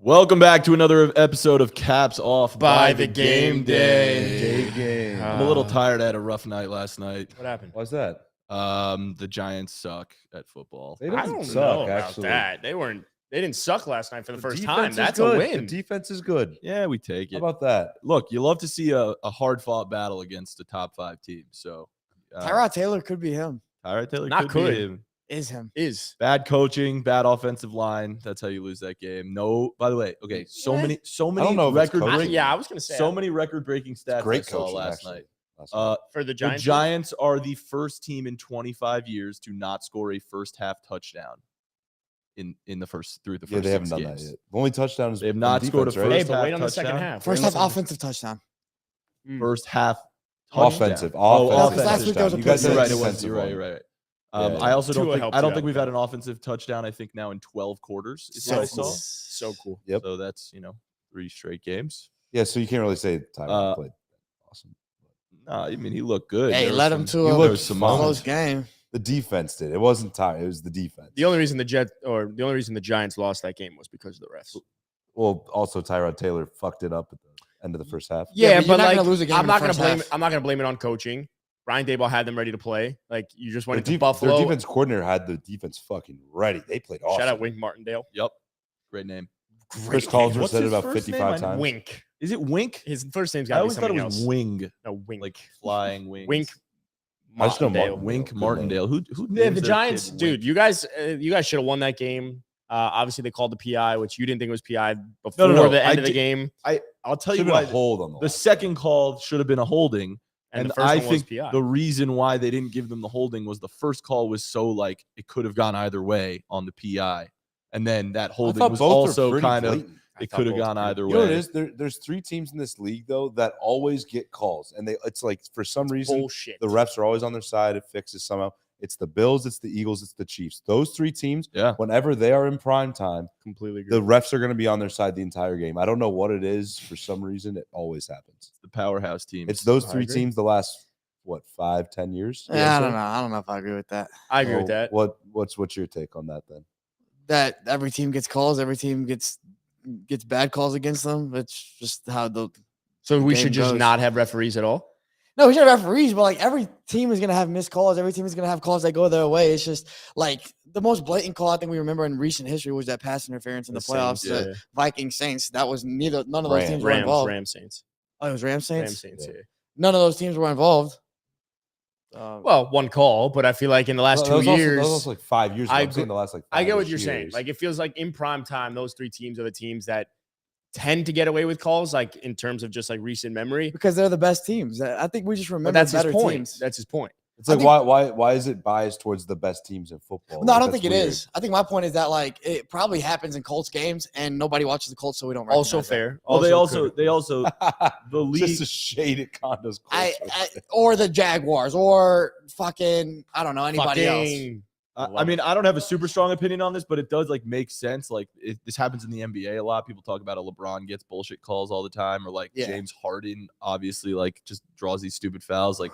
Welcome back to another episode of Caps Off by the Game Day. Game. I'm a little tired. I had a rough night last night. What happened? Why's that? The Giants suck at football. They I don't don't suck, know about actually. that. They didn't suck last night for the first defense time. is That's good. a win. The defense is good. Yeah, we take How it. about that? Look, you love to see a hard-fought battle against a top-5 team. So, Tyrod Taylor could be him. Tyrod Taylor Not could be could. him. Is him. Is Bad coaching, bad offensive line. That's how you lose that game. No, by the way, okay, so Yeah. many don't know if it's record coaching. breaking. I was gonna say So many record-breaking stats Great I saw coaching, last actually. night. Last night. for the The Giants. Giants are the first team in 25 years to not score a first half touchdown in the first through the first They haven't six done games. that yet. The only touchdown is They have from not scored a defense, right? Hey, first but half wait on the second touchdown. half. First Wait on half the offensive touchdown. First half Offensive. touchdown. Oh, Offensive. Last week there was a touchdown. You guys pick had You're a right. It was. defensive You're right. one. You're right. Yeah. I also Tua don't think helped I don't you think out we've there. had an offensive touchdown. I think now in 12 quarters is So what I cool. saw. So cool. Yep. So that's 3 straight games. Yeah, so you can't really say Tyrod played awesome. Nah, I mean he looked good. Hey, There let was him some- to he a looked was some close game. The defense did. It wasn't Tyrod. It was the defense. The only reason the Giants lost that game was because of the refs. Well, also Tyrod Taylor fucked it up at the end of the first half. Yeah, but you're but not like, gonna lose a game I'm in the not gonna first blame. half. I'm not gonna blame it on coaching. Brian Daboll had them ready to play. Like you just went Their into Buffalo. Their defense coordinator had the defense fucking ready. They played awesome. Shout out Wink Martindale. Yep. Great name. Chris Collinsworth What's said it his about first name? 55 I know times. Wink. Is it Wink? His first name's I got to be always thought it something was else. Wing, No, Wink. like flying wings. Wink. I just know Martindale. Martin. Wink Good name. Martindale. Who Yeah, names the their kid Giants, dude. Wink? You guys should have won that game. Obviously, they called the PI, which you didn't think was PI before no, the I end of the did- game. I'll tell Should you have been why. a hold on The the second call should have been a holding. And, And the first I one was think PI. the reason why they didn't give them the holding was the first call was so like it could have gone either way on the PI. And then that holding was also kind of I it thought could have both gone were. either You know what way. it is? There's 3 teams in this league though that always get calls, and it's like for some reason Bullshit. the refs are always on their side. It fixes somehow. It's the Bills, it's the Eagles, it's the Chiefs. Those 3 teams, Yeah. whenever they are in prime time, Completely agree. the refs are going to be on their side the entire game. I don't know what it is. For some reason, it always happens. The powerhouse team. It's those I 3 agree. teams the last 5-10 years. Yeah, I so? don't know. I don't know if I agree with that. I agree with that. What's your take on that then? That every team gets calls, every team gets bad calls against them. It's just how the So we game should just goes. not have referees at all. no, we should have referees, but like every team is gonna have missed calls. Every team is gonna have calls that go their way. It's just like the most blatant call I think we remember in recent history was that pass interference in the playoffs. Saints, The Vikings Saints. That was none of those teams were Rams, involved. Rams, Saints, Oh, it was Rams Saints. Rams, Saints. Yeah. Yeah. None of those teams were involved. Well, one call, but I feel like in the last That 2 was also- years, that was also like 5 years ago. I I'm saying the last like I get what 5-ish you're saying. years. Like it feels like in prime time, those 3 teams are the teams that tend to get away with calls, like in terms of just like recent memory. Because they're the best teams. I think we just But remember that's his better point. teams. That's his point. It's like I why is it biased towards the best teams in football? No, I Like, don't that's think it weird. is. I think my point is that like it probably happens in Colts games and nobody watches the Colts, so we don't. Also recognize that. fair. Well, they could. the league. Just a shade at Condo's. Or the Jaguars or fucking I don't know anybody else. Fucking- I mean, I don't have a super strong opinion on this, but it does like make sense. Like this happens in the NBA a lot. People talk about how LeBron gets bullshit calls all the time, or like Yeah. James Harden obviously like just draws these stupid fouls. Like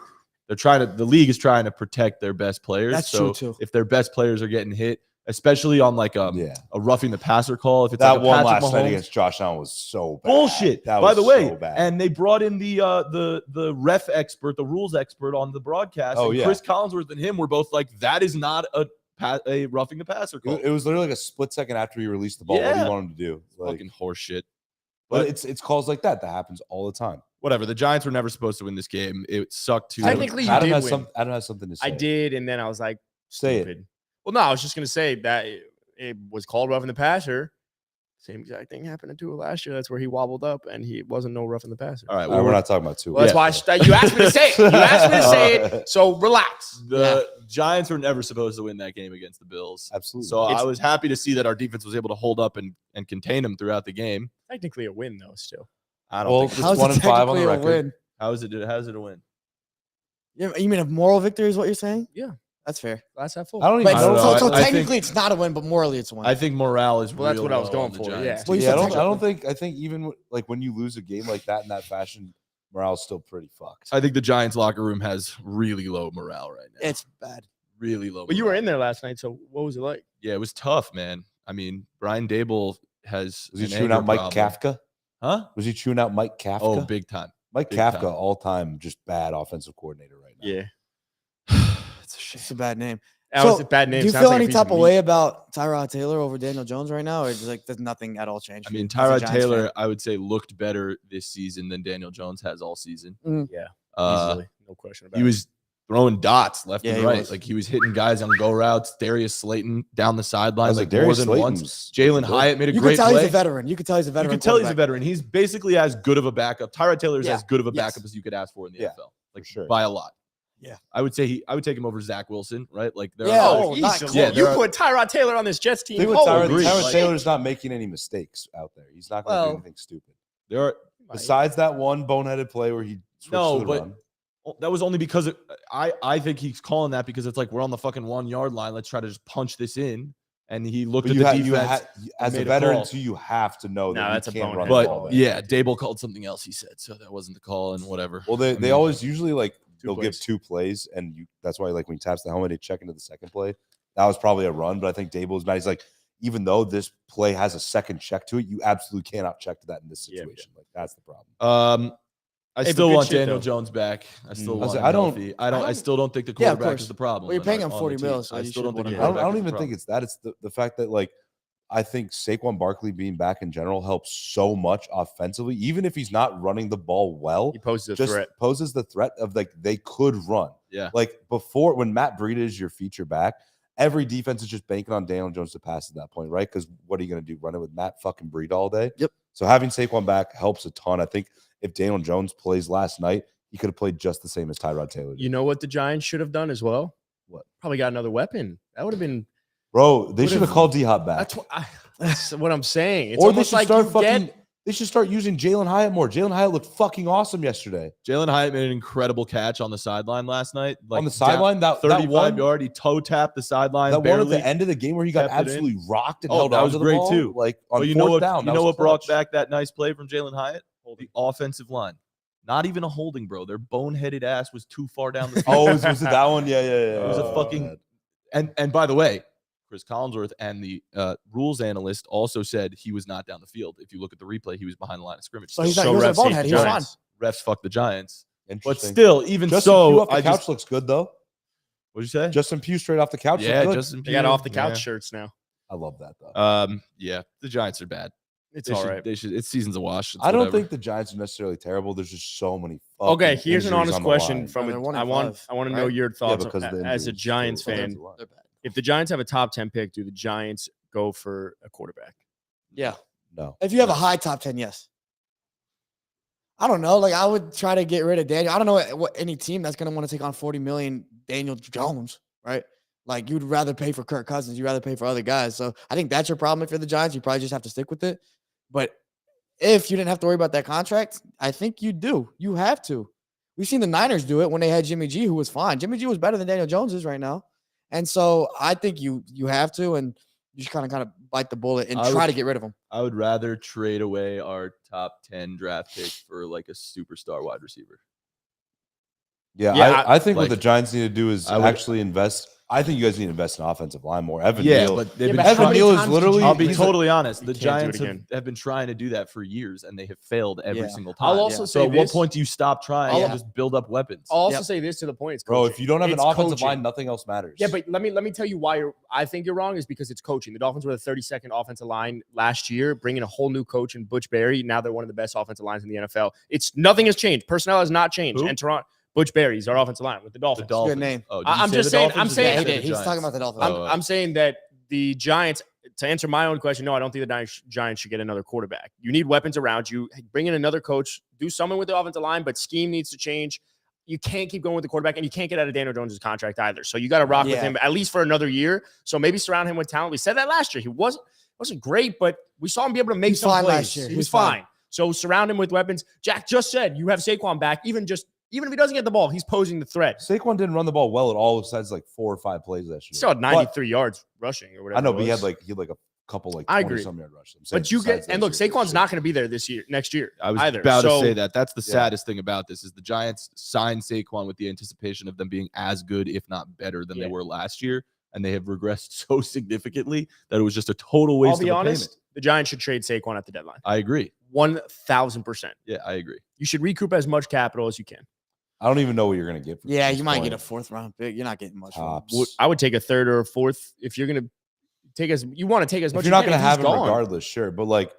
the league is trying to protect their best players. That's so true, too. if their best players are getting hit, especially on like a roughing the passer call, if it's That like a one Patrick last night Mahomes- against Josh Allen was so bad. bullshit. That By was the way, so bad. and they brought in the ref expert, the rules expert on the broadcast. Oh, and yeah. Chris Collinsworth and him were both like, that is not a roughing the passer call. It was literally like a split second after he released the ball. What do Yeah. you want him to do? Like, Fucking horseshit. but it's calls like that happens all the time. Whatever. The Giants were never supposed to win this game. It sucked too. Technically, you Adam did has win. Adam has something to say. I did, and then I was like, Say it. stupid. Well, no, I was just gonna say that it was called roughing the passer. Same exact thing happened to Tua last year. That's where he wobbled up, and he wasn't no roughing the passer. All right. We're not talking about two. Well, that's why you asked me to say it. You asked me to say it. So relax. The Giants were never supposed to win that game against the Bills. Absolutely. So It's- I was happy to see that our defense was able to hold up and contain them throughout the game. Technically a win though. Still, I don't Well, think. it's How's 1-5 it on the technically a record. win? How's it a win? You mean a moral victory is what you're saying? Yeah. That's fair. glass half full. I don't even But I don't know. know. so I think- technically it's not a win, but morally it's a win. I think morale is. Well, that's real what I was low going on the for, Giants yeah. team. Well, you Yeah, said I technically. don't think. I think even like when you lose a game like that in that fashion, morale's still pretty fucked. I think the Giants locker room has really low morale right now. it's bad. really low. But you were morale. in there last night, so what was it like? Yeah, it was tough, man. I mean, Brian Daboll has. Was he an chewing anger out Mike problem. Kafka? Huh? Was he chewing out Mike Kafka? Oh, big time. Mike big Kafka, time. all time, just bad offensive coordinator right now. Yeah. It's a shame. It's a bad name. That So, was a bad name. Do you Sounds feel like a any piece type of meat. way about Tyrod Taylor over Daniel Jones right now, or just like does nothing at all change? I for mean, you as a Tyrod Giants Taylor, fan? I would say, looked better this season than Daniel Jones has all season. Yeah. Uh, Easily. No question about he it. was throwing dots left Yeah, and he right. was. Like he was hitting guys on go routes. Darius Slayton down the I sideline was like like, more Darius than Slayton once. was Jalen looking good. Hyatt made a You great could tell play. he's a veteran. You could tell he's a You veteran. could tell he's a quarterback. veteran. He's basically as good of a backup. Tyrod Taylor is Yeah. as good of a Yes. backup as you could ask for in the Yeah, NFL, like sure. by a lot. Yeah. I would say I would take him over Zach Wilson, right? Like there Yeah. are Oh, other- not easily. Yeah, You there are- put Tyrod Taylor on this Jets team. Thing with Oh, Tyrod, agreed. Tyrod Like- Taylor's not making any mistakes out there. He's not going to Well, do anything stupid. there are Besides that one boneheaded play where he switched No, to the but- run. that was only because I think he's calling that because it's like we're on the fucking 1 yard line. Let's try to just punch this in. And he looked But at the defense. as a made a veteran, call. too, you have to know No, that that's a you can't run bonehead the But ball. call. there. yeah, Dable called something else. He said so that wasn't the call and whatever. Well, they I mean, always usually like Two they'll give plays. 2 plays, and that's why like when he taps the helmet, they check into the second play. That was probably a run, but I think Dable was mad. He's like, even though this play has a second check to it, you absolutely cannot check to that in this Yeah, situation. Like that's the problem. I Hey, but still good want shit, Daniel though. Jones back. I still I was want like, him I don't- healthy. I I don't- still don't think the Yeah, of quarterback course. is the problem. Well, you're on paying the- him on the 40 team. mil, so I you still should don't think want the him I don't, back. I don't quarterback is even the think problem. it's that. It's the fact that like I think Saquon Barkley being back in general helps so much offensively, even if he's not running the ball well. He poses a Just threat. poses the threat of like they could run. Yeah. Like before, when Matt Breida is your feature back, every defense is just banking on Daniel Jones to pass at that point, right? Because what are you going to do? Run it with Matt fucking Breida all day? Yep. So having Saquon back helps a ton. I think if Daniel Jones plays last night, he could have played just the same as Tyrod Taylor did. You know what the Giants should have done as well? What? Probably got another weapon. That would have been. Bro, they should have Would've- called D-Hop back. That's what I'm saying. It's Or they almost should like start you fucking. get. They should start using Jalen Hyatt more. Jalen Hyatt looked fucking awesome yesterday. Jalen Hyatt made an incredible catch on the sideline last night. Like On the sideline, that 35 one, yard, he toe tapped the sideline. that one barely. at the end of the game where he got kept it in. absolutely rocked and Oh, held that on was to the great ball, too. Like on But you know fourth what? down, You that know was what brought clutch. back that nice play from Jalen Hyatt? The offensive line. Not even a holding, bro. Their boneheaded ass was too far down the field. Oh, was it that one? Yeah. It was a Oh, fucking- man. And by the way, Chris Collinsworth and the rules analyst also said he was not down the field. If you look at the replay, he was behind the line of scrimmage. So he's Still, not. He was a refs hate bonehead. the He was fine. Giants. refs fuck the Giants. But Interesting. still, even Justin Pugh so, off the I couch just looks good though. what'd you say? Justin Pugh straight off the couch. Yeah, looked good. Justin. They got Pugh, off the couch yeah. shirts now. I love that though. Yeah, the Giants are bad. It's They all should, right. They should. It's season's a wash. It's I don't whatever. think the Giants are necessarily terrible. There's just so many. Okay, fucking here's an injuries honest on the question line. from. They're 1 I and want. 5, I want to know right? your thoughts because of the as a injuries. Giants So fan. that's a lot. They're bad. If the Giants have a top 10 pick, do the Giants go for a quarterback? Yeah. No. If you have a high top 10, yes. I don't know. Like I would try to get rid of Daniel. I don't know what any team that's going to want to take on 40 million Daniel Jones, right? Like you'd rather pay for Kirk Cousins, you'd rather pay for other guys. So I think that's your problem if you're the Giants. You probably just have to stick with it. But if you didn't have to worry about that contract, I think you do. You have to. We've seen the Niners do it when they had Jimmy G, who was fine. Jimmy G was better than Daniel Jones is right now. And so I think you have to, and you just kind of bite the bullet and try to get rid of him. I would rather trade away our top 10 draft pick for like a superstar wide receiver. Yeah, Yeah, I think like- what the Giants need to do is I would- actually invest. I think you guys need to invest in offensive line more. Evan Yeah, Neal. but they've Yeah, been but Evan trying- how many Neal is times did literally. I'll be he's a- totally honest. You The can't do it Giants again. have been trying to do that for years, and they have failed every Yeah. single time. I'll also So say at this. what point do you stop trying I'll- and just build up weapons? I'll also Yep. say this to the point. It's Bro, coaching. if you don't have an It's offensive coaching. line, nothing else matters. Yeah, but let me tell you why I think you're wrong is because it's coaching. The Dolphins were the 32nd offensive line last year, bringing a whole new coach in Butch Barry. Now they're one of the best offensive lines in the NFL. Nothing has changed. Personnel has not changed. Who? And Toronto, Butch Barry's our offensive line with the Dolphins. The Dolphins. name. Oh, did I'm you say just the saying- Dolphins I'm or did saying- you Yeah, he say did. the He's Giants? talking about the Dolphins. I'm saying that the Giants, to answer my own question, no, I don't think the Giants should get another quarterback. You need weapons around you. Bring in another coach. Do something with the offensive line, but scheme needs to change. You can't keep going with the quarterback, and you can't get out of Daniel Jones' contract either. So you got to rock with Yeah. him at least for another year. So maybe surround him with talent. We said that last year. He wasn't great, but we saw him be able to make was some fine plays. last year. He was fine. So surround him with weapons. Jack just said you have Saquon back. Even if he doesn't get the ball, he's posing the threat. Saquon didn't run the ball well at all besides like 4 or 5 plays last year. He still had 93 yards rushing or whatever. I know, it but he was. had like a couple like I 20 agree. some yard rushes. But you get and look, Saquon's not going to be there next year. I was either. about to So- say that. That's the Yeah. saddest thing about this is the Giants signed Saquon with the anticipation of them being as good, if not better, than Yeah. they were last year, and they have regressed so significantly that it was just a total waste I'll be of a honest. payment. the Giants should trade Saquon at the deadline. I agree. 1,000%. Yeah, I agree. You should recoup as much capital as you can. I don't even know what you're going to get. Yeah, you might get a 4th round pick. You're not getting much. I would take a 3rd or a 4th if you're going to take you want to take as much. If you're not going to have him gone. regardless, sure. But like,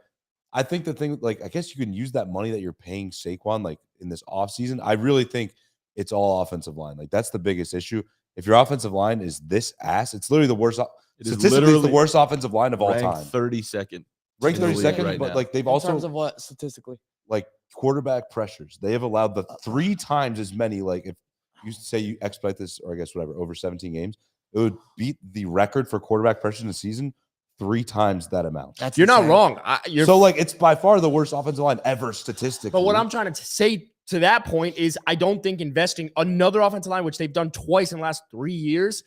I think the thing, like, I guess you can use that money that you're paying Saquon, like in this offseason. I really think it's all offensive line. Like, that's the biggest issue. If your offensive line is this ass, it's literally the worst. Statistically, it's the worst offensive line of all time. 32nd. Ranked 32nd, right but now. like they've In also terms of what statistically? like quarterback pressures. They have allowed the 3 times as many. Like if you say you expedite this, or I guess whatever, over 17 games, it would beat the record for quarterback pressures in the season 3 times that amount. You're not wrong. So like it's by far the worst offensive line ever statistically. But what I'm trying to say to that point is I don't think investing another offensive line, which they've done twice in the last 3 years,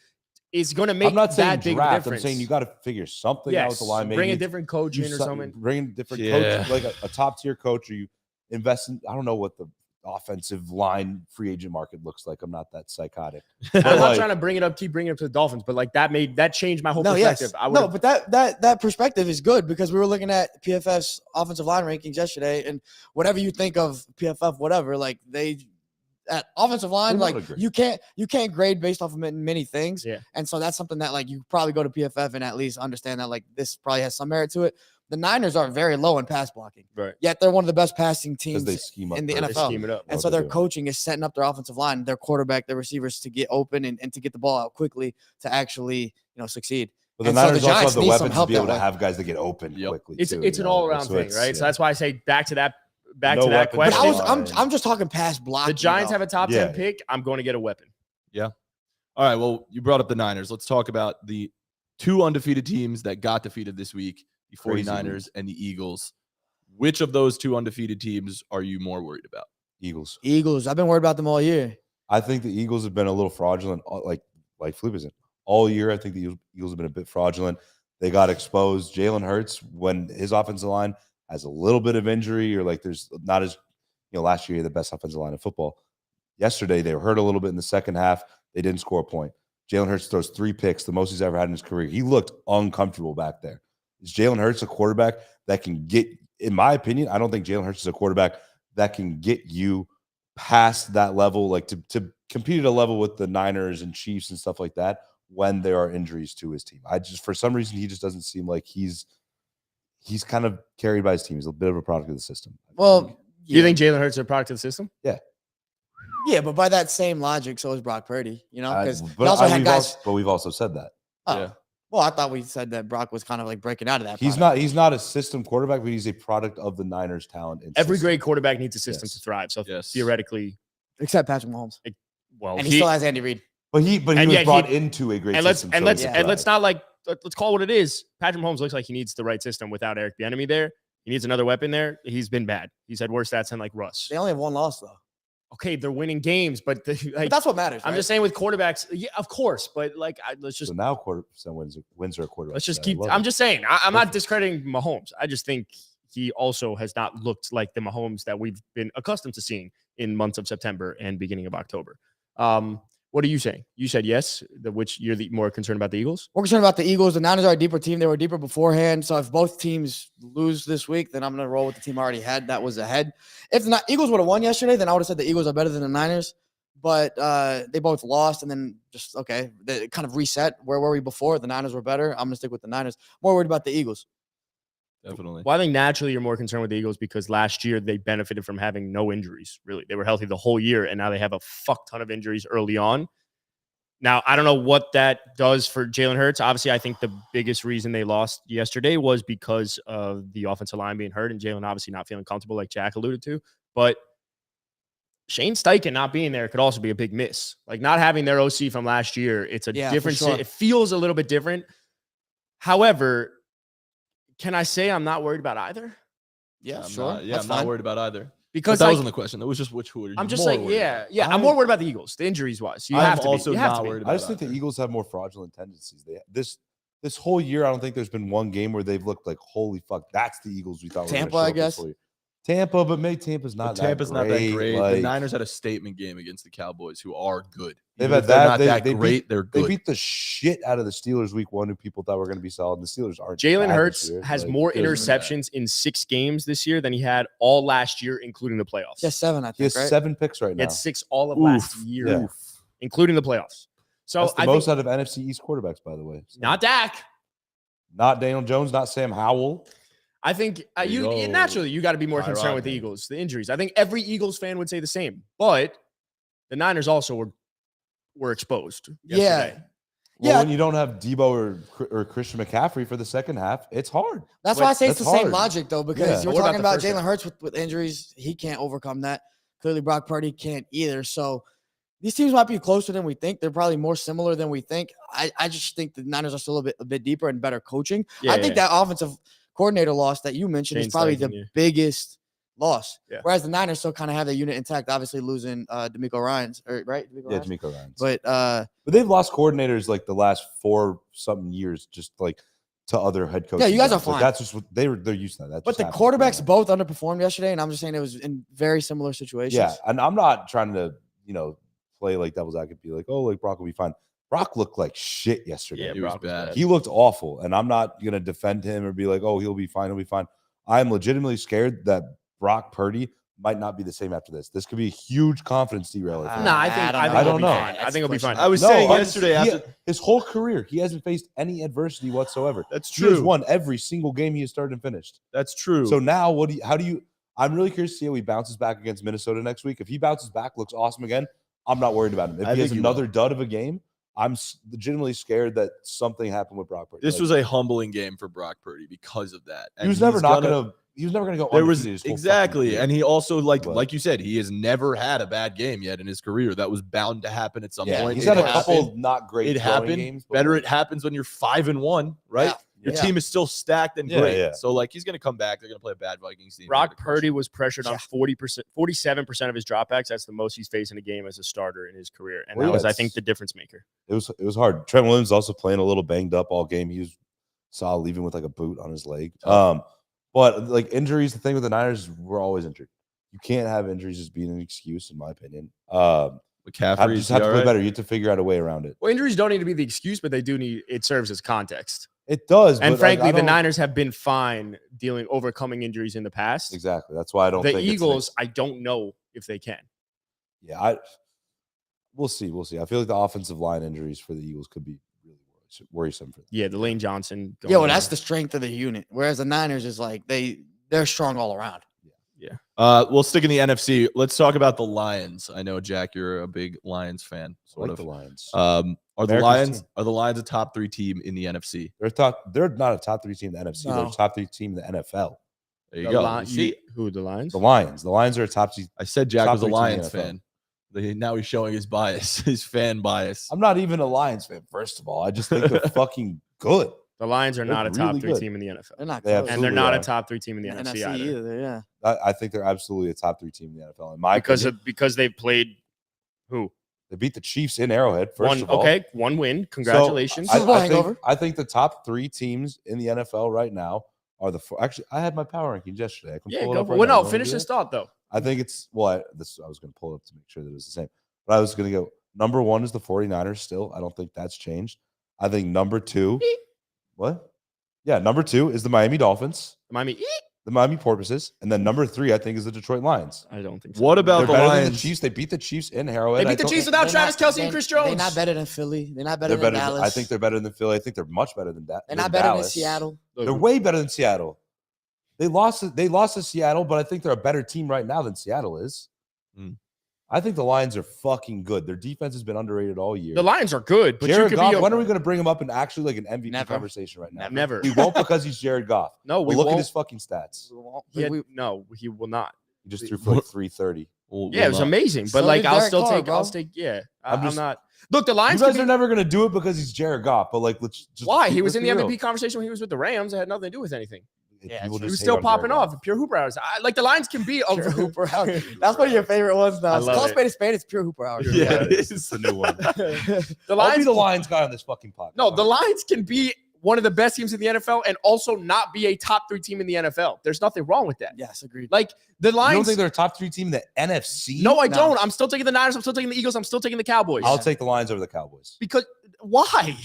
is going to make I'm not saying that big draft. difference. I'm saying you got to figure something out with the line. Maybe bring a different coach in or something. Bring a different coach, like a top tier coach, or you invest in. I don't know what the offensive line free agent market looks like. I'm not that psychotic. I'm not trying to keep bringing it up to the Dolphins, but like that changed my whole perspective. Yes. But that perspective is good because we were looking at PFF's offensive line rankings yesterday, and whatever you think of PFF, whatever, like at offensive line, like you can't grade based off of many things. Yeah. And so that's something that like you probably go to PFF and at least understand that like this probably has some merit to it. The Niners are very low in pass blocking. Right. Yet they're one of the best passing teams they scheme up in the first. NFL. They scheme it up. And so their coaching is setting up their offensive line, their quarterback, their receivers to get open and to get the ball out quickly to actually, succeed. But the Niners also have the weapons to be able to have guys that get open quickly. It's an all-around thing, right? Yeah. So that's why I say back to that question. But I'm just talking pass blocking. The Giants have a top 10 pick. I'm going to get a weapon. Yeah. All right. Well, you brought up the Niners. Let's talk about the 2 undefeated teams that got defeated this week, the 49ers and the Eagles. Which of those 2 undefeated teams are you more worried about? Eagles. I've been worried about them all year. I think the Eagles have been a little fraudulent, like Felipe isn't. All year, I think the Eagles have been a bit fraudulent. They got exposed. Jalen Hurts, when his offensive line has a little bit of injury or like there's not as, last year, the best offensive line in football. Yesterday, they were hurt a little bit in the second half. They didn't score a point. Jalen Hurts throws 3 picks, the most he's ever had in his career. He looked uncomfortable back there. Is Jalen Hurts a quarterback that can get, in my opinion, I don't think Jalen Hurts is a quarterback that can get you past that level, like to compete at a level with the Niners and Chiefs and stuff like that when there are injuries to his team. For some reason, he just doesn't seem like he's kind of carried by his team. He's a bit of a product of the system. Well, do you think Jalen Hurts is a product of the system? Yeah. Yeah, but by that same logic, so is Brock Purdy, because we've also said that. Oh. Yeah. Well, I thought we said that Brock was kind of like breaking out of that. He's not a system quarterback, but he's a product of the Niners' talent. Every great quarterback needs a system to thrive. So theoretically, except Patrick Mahomes. And he still has Andy Reid. But he was brought into a great system. Let's not let's call it what it is. Patrick Mahomes looks like he needs the right system without Eric Bieniemy there. He needs another weapon there. He's been bad. He's had worse stats than like Russ. They only have 1 loss though. Okay, they're winning games, but that's what matters. I'm just saying with quarterbacks, yeah, of course, but let's just. So now wins are a quarterback. Let's just keep. I'm just saying. I'm not discrediting Mahomes. I just think he also has not looked like the Mahomes that we've been accustomed to seeing in months of September and beginning of October. What are you saying? You said yes, which you're more concerned about the Eagles? We're concerned about the Eagles. The Niners are a deeper team. They were deeper beforehand. So if both teams lose this week, then I'm going to roll with the team I already had that was ahead. If the Eagles would have won yesterday, then I would have said the Eagles are better than the Niners. But they both lost and then they kind of reset. Where were we before? The Niners were better. I'm going to stick with the Niners. More worried about the Eagles. Definitely. Well, I think naturally you're more concerned with the Eagles because last year they benefited from having no injuries, really. They were healthy the whole year, and now they have a fuck ton of injuries early on. Now, I don't know what that does for Jalen Hurts. Obviously, I think the biggest reason they lost yesterday was because of the offensive line being hurt and Jalen obviously not feeling comfortable like Jack alluded to. But Shane Steichen not being there could also be a big miss. Like not having their OC from last year, it's a different sure. It feels a little bit different. However, can I say I'm not worried about either? Yeah, I'm not worried about either. Because that wasn't the question. That was just who are you I'm just more like, worried about? I'm more worried about the Eagles, the injuries wise. So you have to also be. not worried about I just think the Eagles have more fraudulent tendencies. This whole year, I don't think there's been one game where they've looked like, holy fuck, that's the Eagles we thought were Tampa, I guess. Tampa, but maybe Tampa's not that Tampa's not that great. Like, the Niners had a statement game against the Cowboys, who are good. They've Even had if they're that. not that They great. They're good. They beat the shit out of the Steelers week 1, who people thought were going to be solid. And the Steelers aren't. Jalen bad Hurts this year. has Like, more doesn't matter. interceptions in 6 games this year than he had all last year, including the playoffs. Just 7, I He has think, right? 7 picks right He now. had 6 all of last year, Yeah. including the playoffs. So That's the I most think out of NFC East quarterbacks, by the way. So, not Dak. not Daniel Jones, not Sam Howell. I think you go. naturally you got to be more concerned with the Tyrod, man. Eagles, the injuries. I think every Eagles fan would say the same, but the Niners also were exposed. Yesterday. Well, Yeah. when you don't have Debo or Christian McCaffrey for the second half, it's hard. That's why I say it's That's the same hard. logic, though, because Yeah. you're What about talking the about first Jalen half? Hurts with injuries. He can't overcome that. Clearly, Brock Purdy can't either. So these teams might be closer than we think. They're probably more similar than we think. I just think the Niners are still a bit deeper and better coaching. Yeah, I think that offensive coordinator loss that you mentioned Shane is probably Steichen, the yeah. biggest loss. Yeah. Whereas the Niners still kind of have their unit intact, obviously losing D'Amico Ryans, right? Yeah, D'Amico Ryans. But But they've lost coordinators like the last 4-something years, just like to other head coaches. you guys are jobs. Like, fine. that's just what they're used to that. That but just the happens. quarterbacks Yeah. both underperformed yesterday, and I'm just saying it was in very similar situations. Yeah, and I'm not trying to play like devil's advocate, be like, oh, like Brock will be fine. Brock looked like shit yesterday. Yeah, He was Brock was bad. bad. He looked awful, and I'm not gonna defend him or be like, oh, he'll be fine. He'll be fine. I'm legitimately scared that Brock Purdy might not be the same after this. This could be a huge confidence derailer. for him. Nah, I think I he'll don't be know. fine. I think he'll be fine. I was No, saying I'm yesterday just- after his whole career, he hasn't faced any adversity whatsoever. that's He has true. won every single game he has started and finished. That's true. So now, how do you? I'm really curious to see how he bounces back against Minnesota next week. If he bounces back, looks awesome again, I'm not worried about him. If I he has think he another dud of a game, I'm legitimately scared that something happened with Brock Purdy. this Like, was a humbling game for Brock Purdy because of that. he was never not gonna. He was never gonna go. There was undefeated his whole fucking exactly, career. and he also But- like you said, he has never had a bad game yet in his career. That was bound to happen at some yeah, point. he's It had a happened. couple not great. It throwing happened. games, but Better like- it happens when you're 5-1, right? Yeah. Your Yeah. team is still stacked and Yeah, great. yeah. So like he's gonna come back. They're gonna play a bad Vikings team. Brock They're gonna crush Purdy him. was pressured on Yeah. 40%, 47% of his dropbacks. That's the most he's faced in a game as a starter in his career. And Well, that was, I that's- think, the difference maker. It was hard. Trent Williams also playing a little banged up all game. He was saw leaving with like a boot on his leg. But like injuries, the thing with the Niners is we're always injured. You can't have injuries as being an excuse, in my opinion. McCaffrey Just have to play better. You have to figure out a way around it. Well, injuries don't need to be the excuse, but they do need it serves as context. It does, And but, like, frankly, I the don't- Niners have been fine overcoming injuries in the past. exactly. That's why I don't. The think it's an Eagles, I don't know if they can. Yeah, we'll see. We'll see. I feel like the offensive line injuries for the Eagles could be really worrisome for them. Yeah, the Lane Johnson. Yeah, well, going that's there. the strength of the unit. Whereas the Niners is like they're strong all around. We'll stick in the NFC. Let's talk about the Lions. I know, Jack, you're a big Lions fan. I Sort like of. the Lions. Are the America's Lions team. are the Lions a top 3 team in the NFC? They're not a top 3 team in the NFC. They're No. a top 3 team in the NFL. There you The go. Li- You see, who the Lions? The Lions. The Lions are a top 3. I said Jack top was a 3 team in the Lions NFL. fan. Now he's showing his bias, his fan bias. I'm not even a Lions fan. First of all, I just think they're fucking good. The Lions are They're not a top really 3 good. team in the NFL. They're not They close. And they're absolutely not are. a top 3 team in the NFC, either. either. Yeah. I think they're absolutely a top 3 team in the NFL. In my opinion, Because they've played who? they beat the Chiefs in Arrowhead. First of all, One win. So, Congratulations. Super Bowl hangover. I think the top 3 teams in the NFL right now are the four. Actually, I had my power rankings yesterday. I can Yeah, pull it go up for right Well, now. no, You wanna finish do this that? thought, though. I think it's I was going to pull it up to make sure that it was the same. But I was going to go number 1 is the 49ers still. I don't think that's changed. I think number 2 what? Yeah, number 2 is the Miami Dolphins, Miami. the Miami Porpoises, and then number 3 I think is the Detroit Lions. I don't think so. What about They're the better than Lions? the Chiefs. They beat the Chiefs in Arrowhead. They beat I the don't- Chiefs without They're Travis not- Kelce and they- Chris They're Jones. not better than Philly. They're not better They're than better. Dallas. I think they're better than Philly. I think they're much better than that. They're not better Dallas. than Seattle. They're way better than Seattle. They lost to Seattle, but I think they're a better team right now than Seattle is. Hmm. I think the Lions are fucking good. Their defense has been underrated all year. The Lions are good, but Jared you could Goff, be when are we going to bring him up in actually like an MVP Never. conversation right now? Never. We won't because he's Jared Goff. No, But we look won't. at his fucking stats. No, he will not. He just threw for like 330. Yeah, it was amazing. But So like, did I'll Derek still Carr, take. bro. I'll take. Yeah, I'm I'm just- not. Look, the You Lions. guys could are be- never going to do it because he's Jared Goff. But like, let's just Why? He let's was in be the real. MVP conversation when he was with the Rams. It had nothing to do with anything. Yeah, People he He just was hate still on Jared popping Goff. off. Pure hooper hours. Like the Lions can be. Pure Hooper Hour. That's one of your favorite ones now. I It's love call it. spade a spade. It's Pure Hooper Hour. Yeah, it It's is. the new one. The I'll be Lions. the Lions guy on this fucking podcast. No, the Lions can be one of the best teams in the NFL and also not be a top 3 team in the NFL. There's nothing wrong with that. Yes, agreed. Like the Lions. You don't think they're a top 3 team in the NFC? No, I don't. I'm still taking the Niners. I'm still taking the Eagles. I'm still taking the Cowboys. I'll take the Lions over the Cowboys. Because why?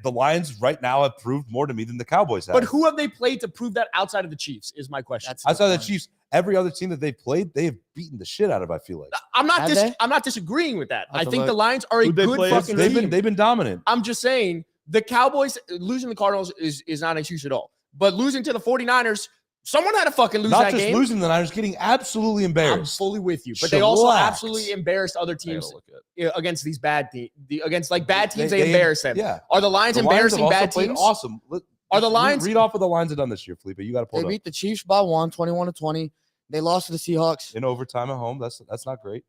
The Lions right now have proved more to me than the Cowboys have. But who have they played to prove that outside of the Chiefs is my question. Outside of the Chiefs, every other team that they've played, they have beaten the shit out of, I feel like. I'm not Have they? I'm not disagreeing with that. Have I to think the look. Lions are a Who'd they good play? fucking team. They've been dominant. I'm just saying the Cowboys losing the Cardinals is not an excuse at all. But losing to the 49ers, someone had to fucking lose Not that just game. losing the Niners, getting absolutely I'm embarrassed. fully with you. But they also Chillax. absolutely embarrassed other I gotta teams look at- against these bad teams. Against like bad teams, they embarrass them. Yeah. Are the Lions The Lions have embarrassing also bad played teams? Awesome. Are the Lions- read off what the Lions have done this year, Felipe? You got to pull They it up. beat the Chiefs by 1, 21-20. They lost to the Seahawks. In overtime at home. That's not great.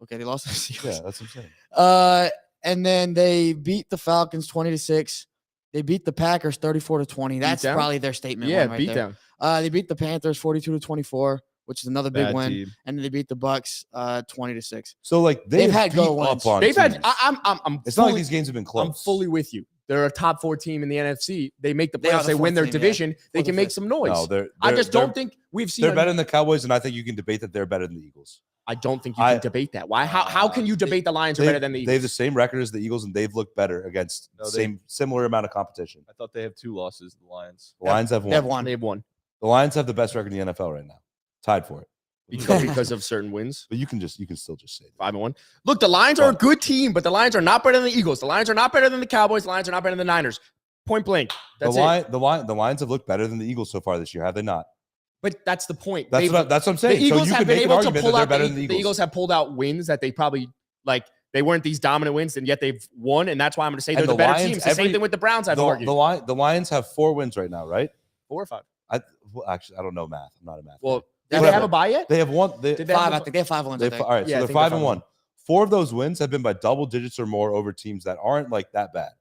Okay, they lost to the Seahawks. Yeah, that's what I'm saying. And then they beat the Falcons 20-6. They beat the Packers 34-20. That's them? probably their statement. Yeah, win right beat there. them. They beat the Panthers 42-24, which is another big Bad win. team. And then they beat the Bucks 20-6. So like They've had had good beat wins. up on They've had. teams. I'm. It's not like fully- these games have been close. I'm fully with you. They're a top 4 team in the NFC. They make the They are playoffs. the They win fourth their team, yeah. division. They Fourth can or make fifth. some noise. No, they're I just they're- don't think we've seen. They're better than the Cowboys, and I think you can debate that they're better than the Eagles. I don't think you can debate that. Why? How can you debate the Lions are better than the They have the Eagles? same record as the Eagles, and they've looked better against No, the they- similar amount of competition. I thought they have 2 losses. The Lions. The Lions have They have one. won. They've won The Lions have the best record in the NFL right now, tied for it. because of certain wins. But you can still just say that. 5-1. Look, the Lions are a good team, but the Lions are not better than the Eagles. The Lions are not better than the Cowboys. The Lions are not better than the Niners. Point blank. That's it. The Lions have looked better than the Eagles so far this year, have they not? But that's the point. That's They've- what I'm the saying. So Eagles you have can been make an able to argument pull that they're out better the than the The Eagles. Eagles have pulled out wins that they probably like. They weren't these dominant wins, and yet they've won. And that's why I'm going to say And they're the the better Lions, team. It's the same thing with the Browns. I've argued. The Lions have 4 wins right now, right? 4 or 5. Actually, I don't know math. I'm not a math. Well, guy. did they Whatever. have a bye yet? They have one. Did they 5, have I a- think. They have 5 wins. I think. All right, Yeah, I so think they're they're 5-1. 4 of those wins have been by double digits or more over teams that aren't like that bad.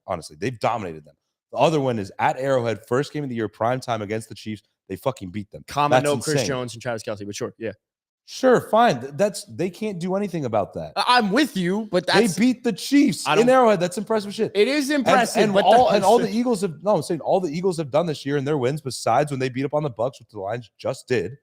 Honestly, they've dominated them. The other one is at Arrowhead, first game of the year, prime time against the Chiefs. They fucking beat them. Comment That's no Chris insane. Jones and Travis Kelce, but sure, yeah. Sure, fine. They can't do anything about that. I'm with you, but They that's beat the Chiefs I in don't- Arrowhead. That's impressive shit. it is impressive. And but all the Eagles have I'm saying all the Eagles have done this year in their wins, besides when they beat up on the Bucks, which the Lions just did.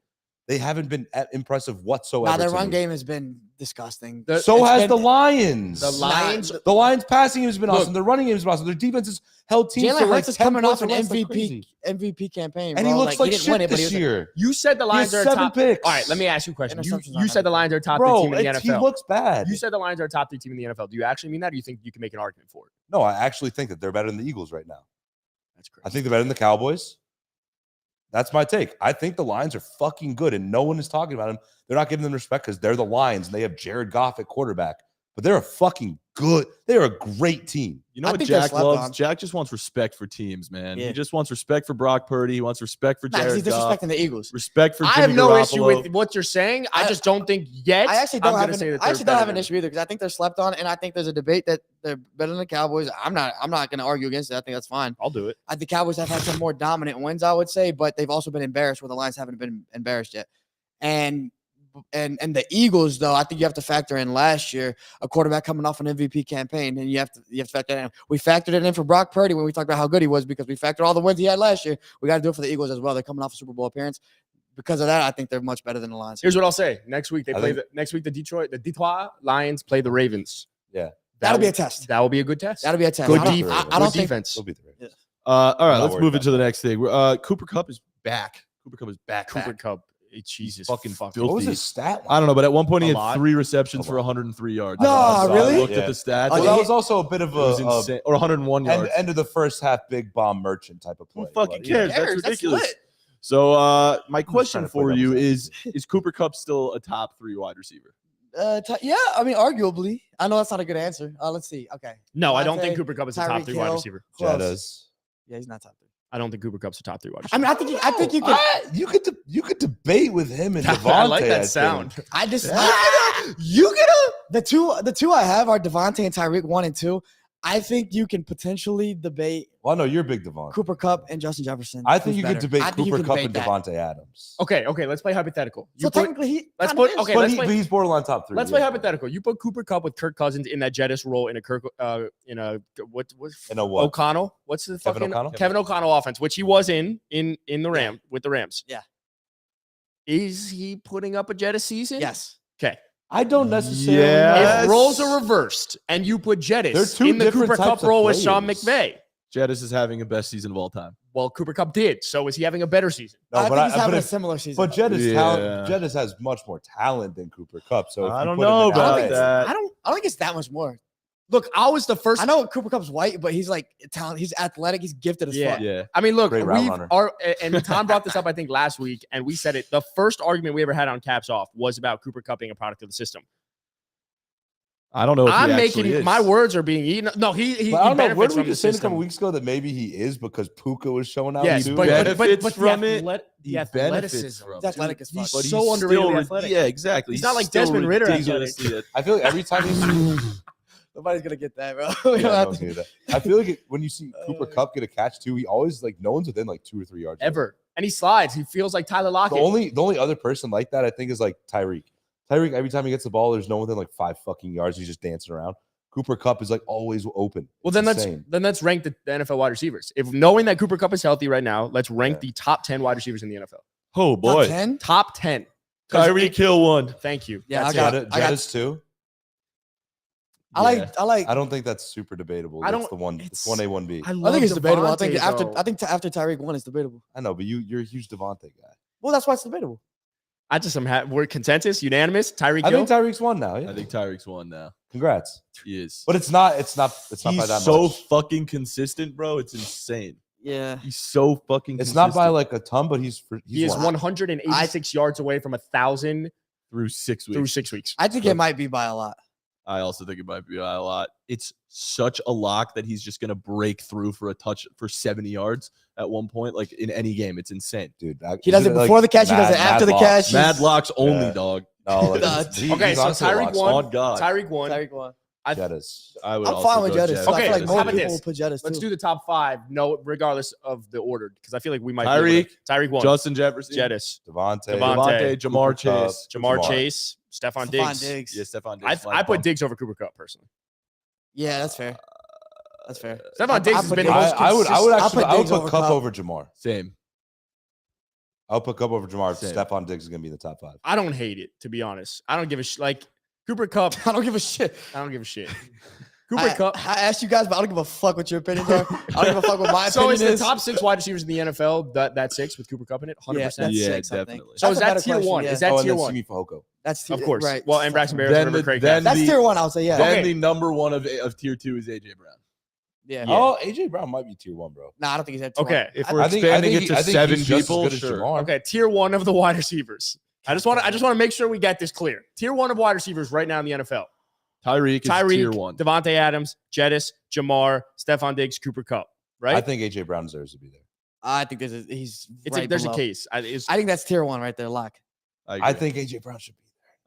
They haven't been impressive whatsoever. Nah, their to run me. game has been disgusting. So It's has been- the Lions. the Lions. The Lions passing game has been Look, awesome. Their running game has been awesome. Their defense has held teams Jalen to like Hurts is 10 coming points off or an less like crazy. MVP campaign, And he bro. looks like he didn't shit win it, but he this was year. You said the He Lions has are a 7 top. picks. All right, let me ask you a question. Interceptions You not said the happening. Lions are a top 3 Bro, team in the he NFL. looks bad. You said the Lions are a top 3 team in the NFL. Do you actually mean that, or do you think you can make an argument for it? No, I actually think that they're better than the Eagles right now. That's crazy. I think they're better than the Cowboys. That's my take. I think the Lions are fucking good, and no one is talking about them. They're not giving them respect because they're the Lions and they have Jared Goff at quarterback. But they're a fucking good. They're a great team. You know I what think they're Jack slept loves? on. Jack just wants respect for teams, man. Yeah. He just wants respect for Brock Purdy. He wants respect for Nah, 'cause Jared he's Goff. disrespecting the Eagles. Respect for I Jimmy have no issue Garoppolo. with what you're saying. I I- just don't think yet. I actually I'm don't have gonna say an, that I actually they're don't have better an than issue either because I think they're slept on, and I think there's a debate that they're better than the Cowboys. I'm not going to argue against it. I think that's fine. I'll do it. I think the Cowboys have had some more dominant wins, I would say, but they've also been embarrassed where the Lions haven't been embarrassed yet. And the Eagles, though, I think you have to factor in last year a quarterback coming off an MVP campaign, and you have to factor that in. We factored it in for Brock Purdy when we talked about how good he was because we factored all the wins he had last year. We got to do it for the Eagles as well. They're coming off a Super Bowl appearance. Because of that, I think they're much better than the Lions. Here's what I'll say. Next week they I play think- the Detroit Lions play the Ravens. Yeah. That'll be a will- test. That will be a good test. That'll be a test. Good I don't- defense. I Good don't think defense. They'll beat the Ravens. All right, not let's worried move about into the next thing. Cooper Kupp is back. Cooper Kupp is back. Cooper back. Kupp. Jesus fucking fucking. filthy. What was his stat? I don't know, but at one point he A had lot. 3 receptions A for lot. 103 yards. No, I really? looked at the stats. Well, Oh, that he- was also a bit of It was a insane. Or 101 yards. end of the first half big bomb merchant type of play. Who fucking But, yeah. cares? Cares, That's that's ridiculous. lit. So my trying question to play for you devil's is Cooper Kupp still a top 3 wide receiver? Yeah, I mean, arguably. I know that's not a good answer. Let's see. Okay. No, I don't think Devontae, Cooper Kupp is a top Tyreek 3 wide Hill. receiver. Who else? Jettas. Yeah, he's not top 3. I don't think Cooper Kupp's a top 3 wide receiver. I mean, I think you could. You could debate with him and Devontae. I like that think. sound. I just you get the two I have are Devontae and Tyreek 1 and 2. I think you can potentially debate Well, no, you're a big Devontae. Cooper Kupp and Justin Jefferson. I think Who's you could better. debate I think you Cooper can Kupp debate and that. Devontae Adams. Okay, let's play hypothetical. So technically, he let's kinda put is. okay. But, Let's play. he's borderline top 3. Let's play hypothetical. You put Cooper Kupp with Kirk Cousins in that Jettis role in a what In a what? O'Connell? What's the Kevin fucking O'Connell? Kevin O'Connell offense, which he was in the with the Rams. Yeah. Is he putting up a Jettis season? Yes. Okay. I don't necessarily Yes. know. If roles are reversed and you put They're Jettis two in the different Cooper Kupp types of role with Sean players. McVay, Jettis is having a best season of all time. well, Cooper Kupp did. So is he having a better season? No, I but think he's having but a if- similar season. But Jettis, Yeah. Jettis has much more talent than Cooper Kupp. So if I you don't put him know in about LA, that. I don't think it's that much more. Look, I was the first. I know Cooper Kupp's white, but he's like talent. He's athletic. He's gifted as Yeah. fuck. Yeah. I mean, look, Great route runner. and Tom brought this up, I think, last week, and we said it. The first argument we ever had on Caps Off was about Cooper Kupp being a product of the system. I don't know if I'm he making actually is. my words are being eaten. No, he But I don't know. Where benefits did we from the just say a system. couple weeks ago that maybe he is because Puka was showing out? Yes, too? but benefits the from it. the He athleticism. benefits from He's athletic as fuck. He's But so underrated still athletic. Yeah, exactly. He's not like still Desmond Ritter ridiculously I feel like every time he's Nobody's gonna get that, bro. yeah, don't do that. I feel like when you see Cooper Kupp get a catch too, he always like no one's within like 2 or 3 yards of him. Ever. And he slides. He feels like Tyler Lockett. The only other person like that I think is like Tyreek. Tyreek, every time he gets the ball, there's no one within like 5 fucking yards. He's just dancing around. Cooper Kupp is like always open. Well, It's then insane. let's rank the NFL wide receivers. If knowing that Cooper Kupp is healthy right now, let's rank Yeah. the top 10 wide receivers in the NFL. Oh Top boy. 10? Top 10. 'Cause Tyreek Hill won. Thank you. Yeah, That's I got it. it. Jettis too. I like. I don't think that's super debatable. I That's don't- the one. it's- It's 1A, 1B. I I think it's debatable. I think Devontae, after though. after Tyreek won, it's debatable. I know, but you're a huge Devontae guy. Well, that's why it's debatable. I just am we're consensus, unanimous. Tyreek I Hill. think Tyreek's won now. Yeah. I think Tyreek's won now. Congrats. He is. But it's not by He's that so much. fucking consistent, bro. It's insane. Yeah. He's so fucking It's consistent not by like a ton, but he's he is won. 186 yards away from 1,000 through 6 weeks. through 6 weeks. I think it might be by a lot. I also think it might be a lot. It's such a lock that he's just going to break through for a touch for 70 yards at one point, like in any game. It's insane. Dude. He does it before the catch. He does it after the catch. Mad locks only, Yeah. dog. No, like, Nuts. Okay, so Tyreek won. On God. Tyreek won. Tyreek won. Jettis. I would I'm also fine with go Jettis. Jettis. I feel like how more about people this? will put Jettis Let's too. do the top 5. No, regardless of the order, because I feel like we might. Tyreek won. Justin Jefferson, Jettis. Devontae. Devontae, Jamar Cooper Kupp, Chase. Jamar Chase. Stephon Diggs. Diggs. Yeah, Stephon Diggs. I put Diggs over Cooper Kupp personally. Yeah, that's fair. That's fair. Stephon Diggs has put been Diggs- the most I would consistent- actually Diggs put over Kupp Kupp. over Jamar. Same. I'll put Kupp over Jamar. Same. Stephon Diggs is gonna be in the top 5. I don't hate it, to be honest. I don't give a like Cooper Kupp. I don't give a shit. I don't give a shit. Cooper Kupp. I asked you guys, but I don't give a fuck what your opinions are. I don't give a fuck what my So opinion is the is. top 6 wide receivers in the NFL that 6 with Cooper Kupp in it? 100%. Yeah, that's Yeah, 6, I think. definitely. So That's is a that better tier question, 1? yeah. Is that tier and 1? Simi Fehoko. That's Of course. Right. Well, and Braxton Berrios Then over the- Craig. then Gaffney. That's tier 1. I would say yeah. Then Okay. the number one of tier 2 is AJ Brown. Yeah. Yeah. Oh, AJ Brown might be tier 1, bro. Nah, I don't think he's at tier Okay. If I we're think expanding he- it to I think 7 he's just as people, good as sure. Jamar. Okay, tier 1 of the wide receivers. I just want to make sure we get this clear. Tier 1 of wide receivers right now in the NFL. Tyreek is tier 1. Devontae Adams, Jettis, Jamar, Stephon Diggs, Cooper Kupp. Right? I think AJ Brown deserves to be there. I think he's right There's below. a case. I think that's tier 1 right there. Lock. agree. I think AJ Brown should be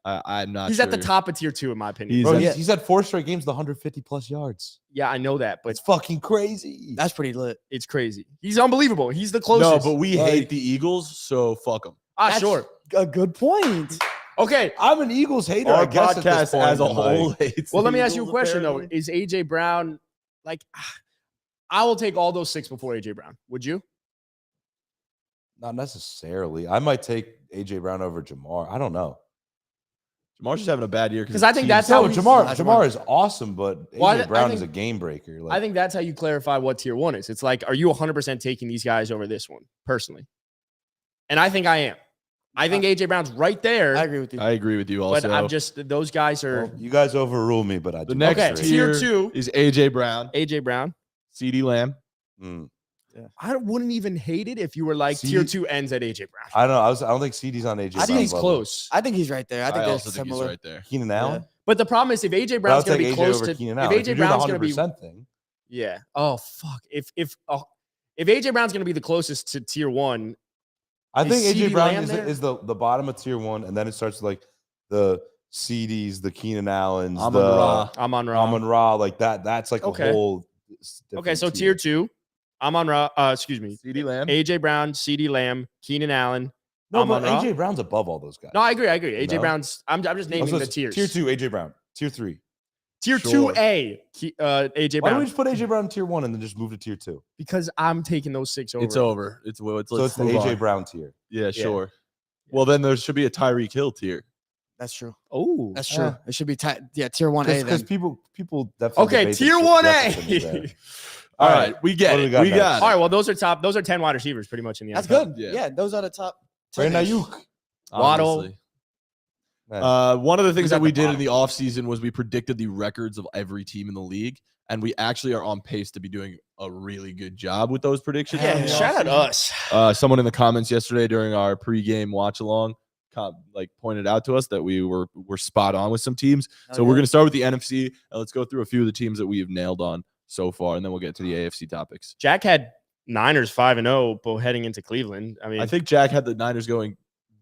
there. I'm not He's sure. at the top of tier 2 in my opinion. He's Bro, at- he's had 4 straight games, with 150 plus yards. Yeah, I know that, but It's fucking crazy. That's pretty lit. it's crazy. He's unbelievable. He's the closest. No, but we Like- hate the Eagles, so fuck them. That's sure. A good point. Okay. I'm an Eagles hater. I Our guess, at this podcast point, as a but, like, whole hates Well, the let me ask you a Eagles, question though. apparently. Is AJ Brown like I will take all those 6 before AJ Brown. Would you? Not necessarily. I might take AJ Brown over Jamar. I don't know. Jamar's just having a bad year 'Cause I think his that's team's- how No, he's- Jamar is awesome, but AJ Well, I Brown think- is a game breaker. Like, I think that's how you clarify what tier 1 is. It's like, are you 100% taking these guys over this one personally? And I think I am. I think AJ Brown's right there, I agree with you. I agree with you but also. I'm just those guys are well, you guys overrule me, but I the do next Okay, disagree. tier tier 2 is AJ Brown, AJ Brown. CeeDee Lamb. Mm. I wouldn't even hate it if you were like See- tier 2 ends at AJ Brown. I don't know. I don't think CD's on AJ. I think Brown's he's level. close. I think he's right there. I think I they're also think he's similar. right there. Keenan Allen. But the problem is if AJ But I'll Brown's going to take be AJ close over to Keenan if Allen. AJ Brown's going to be thing. yeah. Oh fuck. If AJ Brown's going to be the closest to tier 1, I Is think CeeDee AJ Brown Lamb is, there? is the bottom of tier 1, and then it starts like the CDs, the Keenan Allens, Amon-Ra. Amon-Ra. Ra, like that. That's like Okay. a whole. Okay, different so tier 2, Amon-Ra. Excuse me, CD Lamb. AJ Brown, CD Lamb, Keenan Allen. No, but Amon-Ra. AJ Brown's above all those guys. No, I agree. AJ No? Brown's. I'm just naming So the it's tiers. Tier 2, AJ Brown. Tier 3. Tier Sure. 2A, AJ Why don't Brown. we just put AJ Brown in tier 1 and then just move to tier 2? Because I'm taking those 6 over. It's over. It's So let's it's the move AJ on. Brown tier. Yeah, sure. Well, then there should be a Tyreek Hill tier. That's true. Oh, That's true. It should be tight. Yeah, tier 1A. Because Then. people definitely. okay. debate Tier this Jefferson is there. 1A. All right, we get What do it. we got We next? got All it. right. Well, those are top. Those are 10 wide receivers, pretty much in the That's NFL. good. Yeah. Yeah, those are the top. Brandon 10-ish. Ayuk. Waddle. Obviously. Man, One of the things Who's that at we the did in bottom? the offseason was we predicted the records of every team in the league, and we actually are on pace to be doing a really good job with those predictions. Yeah, in the shout out us. Someone in the comments yesterday during our pregame watch along pointed out to us that we were spot on with some teams. So we're going to start with the NFC, and let's go through a few of the teams that we have nailed on so far, and then we'll get to the AFC topics. Jack had Niners 5-0, but heading into Cleveland. I mean, I think Jack had the Niners going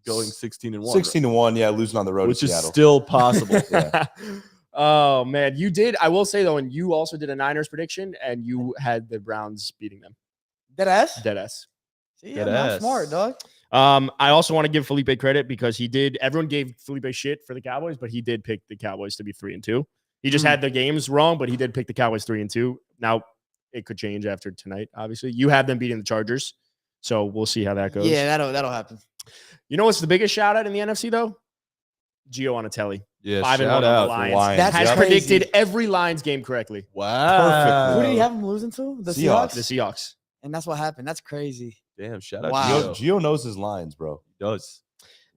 16-1, 16-1, yeah, losing on the road which to is Seattle. still possible. Yeah. Oh man, you did. I will say though, and you also did a Niners prediction, and you had the Browns beating them. Dead ass. Dead ass. See, Dead I'm ass. smart, dog. I also want to give Felipe credit because he did. Everyone gave Felipe shit for the Cowboys, but he did pick the Cowboys to be 3-2. He just had the games wrong, but he did pick the Cowboys 3-2. Now it could change after tonight. Obviously, you have them beating the Chargers, so we'll see how that goes. Yeah, that'll happen. You know what's the biggest shout out in the NFC though? Gio Onatelli. Yeah, 5-1 shout on the out. Lions. Lions. Has That's predicted crazy. every Lions game correctly. Wow. Who did he have him losing to? The Seahawks. Seahawks. The Seahawks. And that's what happened. That's crazy. Damn, shout out Wow. to Gio. Gio knows his lines, bro. He does.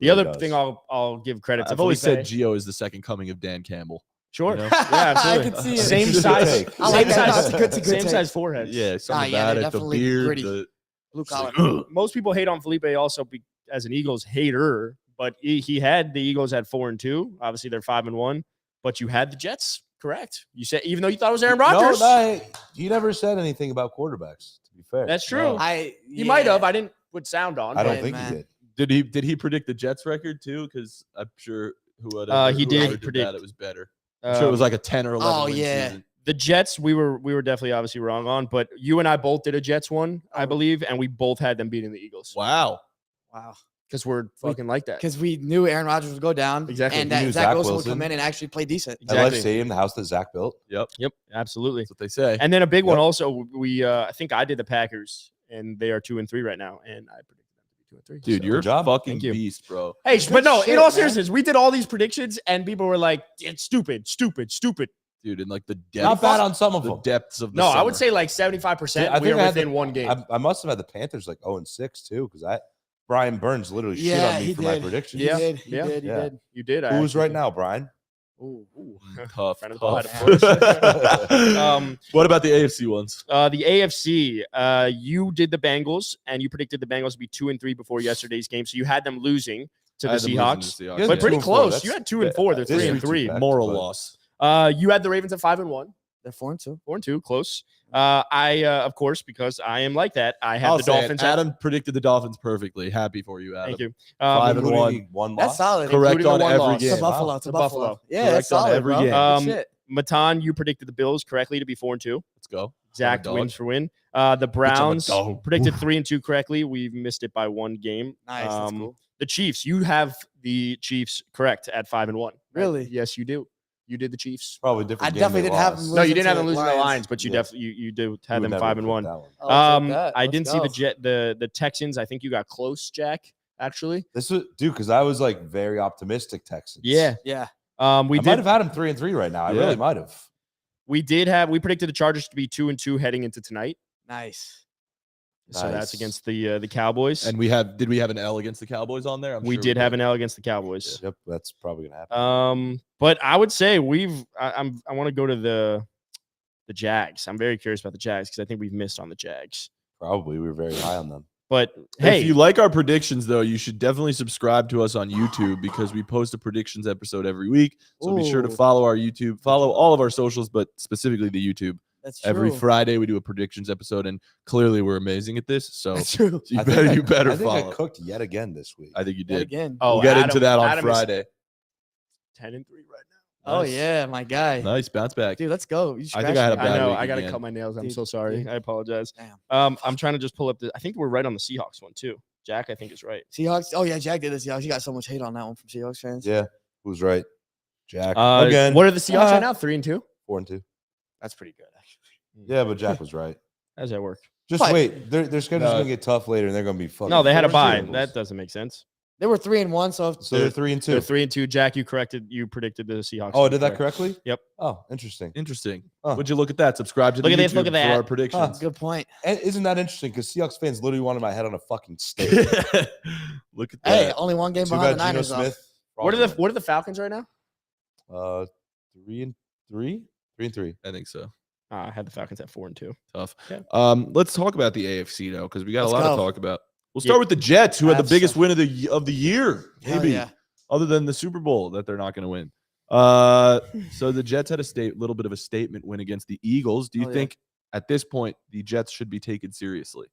The Really other does. thing I'll give credit to I've always Felipe. said Gio is the second coming of Dan Campbell. Sure. You know? Yeah, absolutely. I can see it. Same It's a good size. take. I like Same that. No, size. it's a good Same take. size forehead. Yeah, something yeah, about they're it. The definitely beard. gritty. The, Blue it's like, collar. ugh. Most people hate on Felipe also as an Eagles hater, but he had the Eagles at 4-2. Obviously, they're 5-1. But you had the Jets, correct? You said even though you thought it was Aaron Rodgers. No, you never said anything about quarterbacks. To be fair, That's true. No. He might have. I didn't put sound on. I don't but- think man. he did. Did he predict the Jets record too? Because I'm sure He whoever did predict- that, it was better. I'm sure it was like a 10 or 11 Oh, win yeah. season. The Jets, we were definitely obviously wrong on, but you and I both did a Jets one, I believe, and we both had them beating the Eagles Wow. Wow. because we're fucking like that. Because we knew Aaron Rodgers would go down. Exactly. And We knew that Zach Zach Wilson would come Wilson. in and actually play decent. At Life Exactly. Stadium, the house that Zach built. Yep. Yep, absolutely. That's what they say. And then a big one Yep. also. We I think I did the Packers, and they are 2-3 right now, and I predicted them to be 2-3. Dude, So- you're good job. a fucking Thank you. beast, bro. Hey, Good but no, shit, in all man. seriousness, we did all these predictions, and people were like, "It's stupid, stupid, stupid." Dude, and like the depths, Not bad on some of the them. depths of the No, I would summer. say like 75%. Yeah, I we think are I had within one game. I must have had the Panthers like 0-6 too, because Brian Burns literally shit Yeah, on me he for my did. predictions. Yeah. He did. He Yeah. did. He Yeah. did. You did. I Who's actually right think. now, Brian? Ooh, ooh. tough. Friend of tough. the pod. What about the AFC ones? The AFC, you did the Bengals, and you predicted the Bengals to be 2-3 before yesterday's game, so you had them losing to I the had them losing Seahawks. to the You Seahawks, guys But are pretty 2-4. close. That's- You had 2-4. They're this 3-3. week, Moral but- loss. You had the Ravens at 5-1. They're 4-2. 4-2, close. I of course, because I am like that, I had I'll the say it. Dolphins. at- Adam predicted the Dolphins perfectly. Happy for you, Adam. Thank you. 5-1. One That's loss. solid. Correct Including on the one every loss. game. To Buffalo. To To Buffalo. Buffalo. Yeah, Correct that's on solid, every bro. game. Good Um, shit. Matan, you predicted the Bills correctly to be 4-2. Let's go. Zach dog. wins for win. The Browns dog. predicted 3-2 correctly. We've missed it by one game. Nice. That's cool. The Chiefs, you have the Chiefs correct at 5-1. right? Really? Yes, you do. You did the Chiefs. Probably different. I game definitely they didn't have lost. them No, you losing didn't have to them losing the Lions. Lions, but you Yeah. definitely you do You have would them never have 5-1. picked that one. I'll take that. I Let's didn't see go. the Texans. I think you got close, Jack. Actually, This was dude, because I was like very optimistic Texans. yeah. Yeah. We I might did. have had them 3-3 right now. I Yeah. really might have. We predicted the Chargers to be 2-2 heading into tonight. Nice. So that's Nice. against the Cowboys. And did we have an L against the Cowboys on there? I'm we sure did have an L against the Cowboys. Yep, that's probably gonna happen. But I would say I want to go to the Jags. I'm very curious about the Jags because I think we've missed on the Jags. Probably we were very high on them. But hey, If you like our predictions, though, you should definitely subscribe to us on YouTube because we post a predictions episode every week. So be sure to Ooh. follow our YouTube, follow all of our socials, but specifically the YouTube. That's true. Every Friday we do a predictions episode, and clearly we're amazing at this. So That's true. you I think better I- you better I think follow. I cooked yet again this week. I think you Yet did. again. oh, We'll get Adam- into that on Adam is Friday. 10-3 right now. Oh Nice. yeah, my guy. Nice bounce back. Dude, let's go. You I think I had a scratched me. bad I know. week I gotta again. cut my nails. I'm Dude, so sorry. dude. I apologize. Damn. I'm trying to just pull up the. I think we're right on the Seahawks one too. Jack, I think is right. Seahawks. Oh yeah, Jack did this. Seahawks. He got so much hate on that one from Seahawks fans. Yeah, who's right? Jack again. What are the Seahawks right now? 3-2. 4-2. That's pretty good, actually. Yeah, but Jack was right. How does that work? Just But- wait. Their schedule's No. gonna get tough later, and they're gonna be fucking. No, they had a 4-2. bye. That doesn't make sense. They were 3-1. So So they're 3-2. They're 3-2. Jack, you predicted the Seahawks. Oh, I to be did that correct. correctly? Yep. Oh, interesting. Interesting. Huh. Would you look at that? Subscribe to the Look at this, YouTube look at for that. our predictions. good point. And isn't that interesting? Because Seahawks fans literally wanted my head on a fucking stake. Look at Hey, that. only one game Too behind the bad Geno Niners. Though. Smith. What are the Falcons right now? 3-3, 3-3. I think so. I had the Falcons at 4-2. Tough. Yeah. Let's talk about the AFC though, because we got Let's a lot go. to talk about. We'll Yeah. start with the Jets, who had the That's biggest so- win of the year, Hell maybe, yeah. other than the Super Bowl that they're not going to win. So the Jets had a little bit of a statement win against the Eagles. Do you Oh, yeah. think at this point the Jets should be taken seriously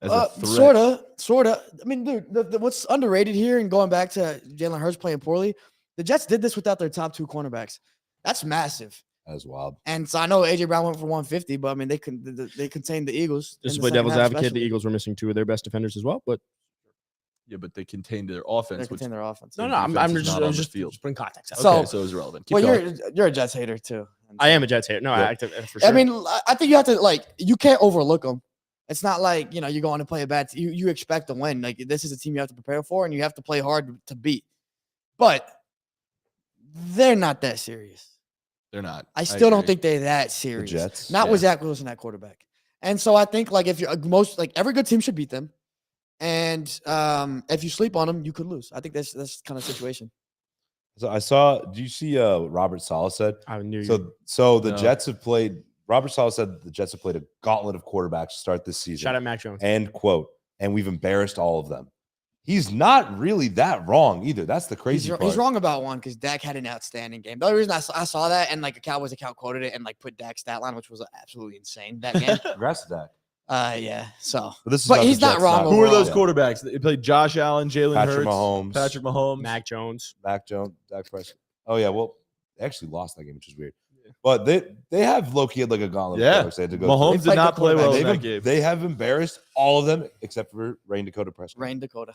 as a threat? Sorta. I mean, dude, what's underrated here, and going back to Jalen Hurts playing poorly, the Jets did this without their top 2 cornerbacks. That's massive. That's wild. And so I know AJ Brown went for 150, but I mean they contained the Eagles. Just in to the play second devil's half advocate, the especially. Eagles were missing 2 of their best defenders as well. But Yeah, but they contained their They offense, which contained their offense. no, The I'm defense is just not on the just field. bring context. okay, So- so it's relevant. Keep Well, going. you're a Jets hater too. And I so- am a Jets hater. No, Yeah. for sure. I mean, I think you have to you can't overlook them. It's not like you're going to play a bad. You expect to win. Like this is a team you have to prepare for, and you have to play hard to beat. But they're not that serious. They're not. I still don't agree. think they're that serious. Jets? Not with Yeah. Zach Wilson at quarterback. And so I think if you're every good team should beat them, and if you sleep on them, you could lose. I think that's kind of situation. So I saw. Do you see? Robert Saleh said. I knew you. So the No. Jets have played. Robert Saleh said the Jets have played a gauntlet of quarterbacks to start this season. Shout out Mac Jones. End quote. And we've embarrassed all of them. He's not really that wrong either. That's the crazy part. He's wrong about one because Dak had an outstanding game. The only reason I saw that and a Cowboys account quoted it and put Dak's stat line, which was absolutely insane that game. Congrats to Dak. Yeah. So But this is But about the he's not Jets, wrong Who are those Yeah. quarterbacks? They played Josh Allen, Jalen Patrick Hurts, Mahomes. Patrick Mahomes. Mac Jones. Mac Jones, Dak Prescott. Oh yeah, well, they actually lost that game, which is weird. But they have low-key had a gauntlet. Yeah. Of quarterbacks they had to go Mahomes through. did played not good play well quarterbacks. in They've that game. they have embarrassed all of them except for Rain Dakota Prescott. Rain Dakota.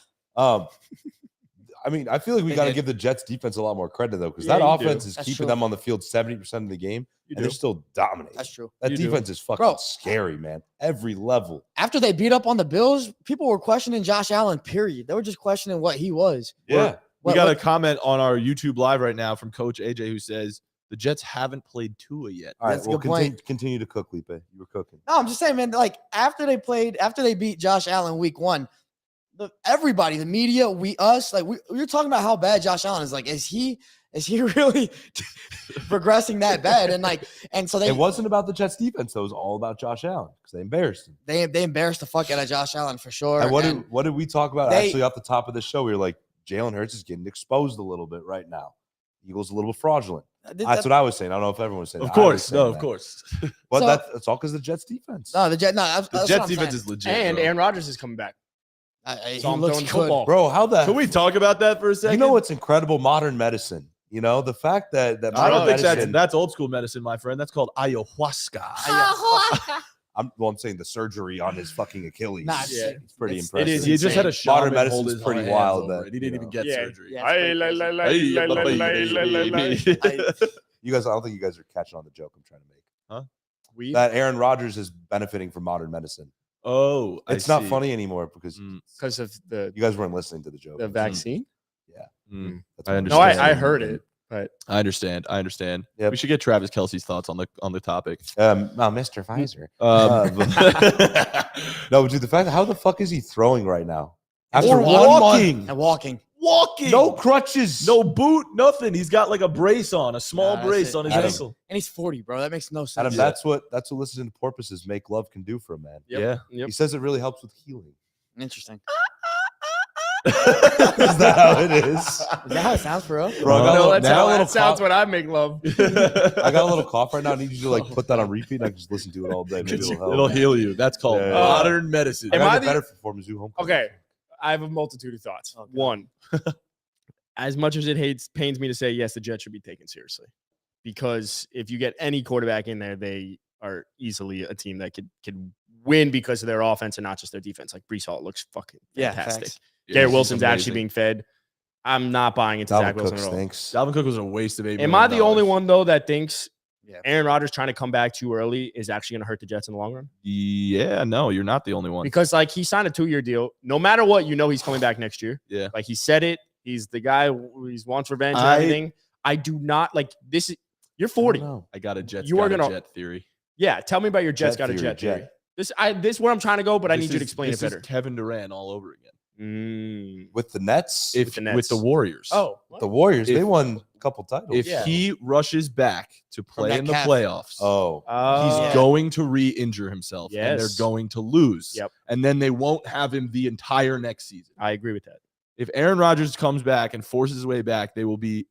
I mean, I feel like we They got to did. give the Jets defense a lot more credit though, because Yeah, that you do. offense is That's keeping true. them on the field 70% of the game, You and do. they're still dominating. That's true. That You do. defense is fucking Bro. scary, man. Every level. After they beat up on the Bills, people were questioning Josh Allen. Period. They were just questioning what he was. Yeah. We What- got a what- comment on our YouTube live right now from Coach AJ who says the Jets haven't played Tua yet. All right. That's a Well, good point. continue to cook, Lipe. You were cooking. No, I'm just saying, man. After they beat Josh Allen week 1, everybody, the media, we were talking about how bad Josh Allen is. Is he really progressing that bad? And so It wasn't about the Jets defense, though. It was all about Josh Allen because they embarrassed him. they embarrassed the fuck out of Josh Allen for sure. And what and did we talk about they- actually off the top of the show? We were like, Jalen Hurts is getting exposed a little bit right now. Eagles a little fraudulent. That's what I was saying. I don't know if everyone was saying Of that. I was course. saying No, of that. course. But So- that's all because of the Jets defense. No, the Jets. No, The Jets defense is legit. And bro. Aaron Rodgers is coming back. He So I'm looks throwing good. football. Bro, how the Can we talk about that for a second? you know what's incredible? Modern medicine. You know, the fact that I modern don't think medicine, that's old school medicine, my friend. That's called ayahuasca. I'm saying the surgery on his fucking Achilles. Nah, Yeah. It's pretty it's- impressive. it is He just had a insane. Modern shaman hold medicine's his pretty hands wild over that, it. He didn't you even know. get Yeah. surgery. Yeah, it's crazy. You guys, I don't think you guys are catching on the joke I'm trying to make. We That Aaron Rodgers is benefiting from modern medicine. Oh, It's not funny anymore because Mm, because of the you guys weren't listening to the joke. vaccine. mm. That's I why- No, understand. I heard it, but I understand. I understand. Yep. We should get Travis Kelsey's thoughts on the topic. Mr. Pfizer. Um, No, dude, the fact how the fuck is he throwing right now? After or 1 month, walking, And walking. walking, no crutches, no boot, nothing. He's got like a brace on, a small Nah, that's brace it. on his Adam. ankle. And he's 40, bro. That makes no sense. Adam, Yeah. that's what listening to porpoises make love can do for a man. Yeah. Yep. He says it really helps with healing. Interesting. Is that how it is? Is that how it sounds for real? Bro, I got a No, little, that's now how a little that sounds cough. when I make love. I got a little cough right now. I need you to like put that on repeat. And I can just listen to it all day. Maybe it'll help. It'll heal you. That's called Yeah. modern medicine. I Am gotta I get the- better for Mizzou homecoming. Okay, I have a multitude of thoughts. Okay. One, as much as it pains me to say, yes, the Jets should be taken seriously, because if you get any quarterback in there, they are easily a team that could win because of their offense and not just their defense. Like Breece Hall looks fucking fantastic. facts. Garrett he's Wilson's actually amazing. being fed. I'm not buying into Dalvin Zach Wilson Cook at all. stinks. Dalvin Cook was a waste of $8 million. Am I the only one though that thinks Yeah. Aaron Rodgers trying to come back too early is actually going to hurt the Jets in the long run? Yeah, no, you're not the only one. Because like he signed a 2-year deal. No matter what, he's coming back next year. Yeah. Like he said it. He's the guy who wants revenge and I- everything. I do not like this. You're 40. I got a Jets You are got a gonna- Jet theory. Yeah. Tell me about your Jets Jet got a theory, Jet Jet. theory. This is where I'm trying to go, but I need you to explain it this better. is Kevin Durant all over again. With the Nets, If the with the Nets. Warriors. Oh, the Warriors, they if- won a couple titles. If Yeah. he rushes back to play that in the calf. playoffs, he's Yeah. going to re-injure himself, and they're Yes. going to lose. Yep. And then they won't have him the entire next season. I agree with that. If Aaron Rodgers comes back and forces his way back, they will be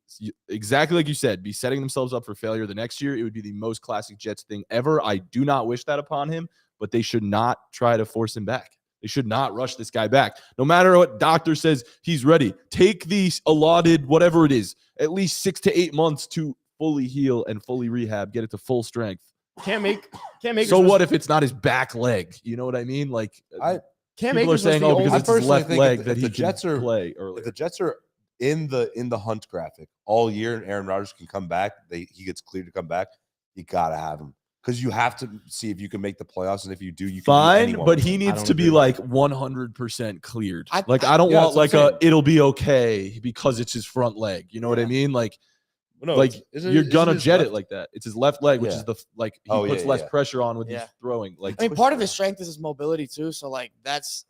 exactly like you said, be setting themselves up for failure the next year. It would be the most classic Jets thing ever. I do not wish that upon him, but they should not try to force him back. They should not rush this guy back. No matter what doctor says he's ready, take the allotted, whatever it is, at least 6 to 8 months to fully heal and fully rehab, get it to full strength. Cam Akers So was- what if it's not his back leg? You know what I mean? Like Cam people are Akers was saying, the oh, only- because I it's his personally left think leg if that the he Jets can are- play if earlier. the Jets are in the hunt graphic all year and Aaron Rodgers can come back, he gets cleared to come back, you gotta have him. Because you have to see if you can make the playoffs, and if you do, you can beat Fine, anyone but with he him. needs don't to be agree. like 100% cleared. I don't yeah, want that's like what I'm a saying. it'll be okay because it's his front leg. You know what I Yeah. mean? Like, No, like isn't you're isn't gonna his jet left- it like that. It's his left leg, which Yeah. is the like he Oh, puts yeah, less yeah. pressure on with Yeah. his throwing. Like, I mean, part of his strength is his mobility too. So like that's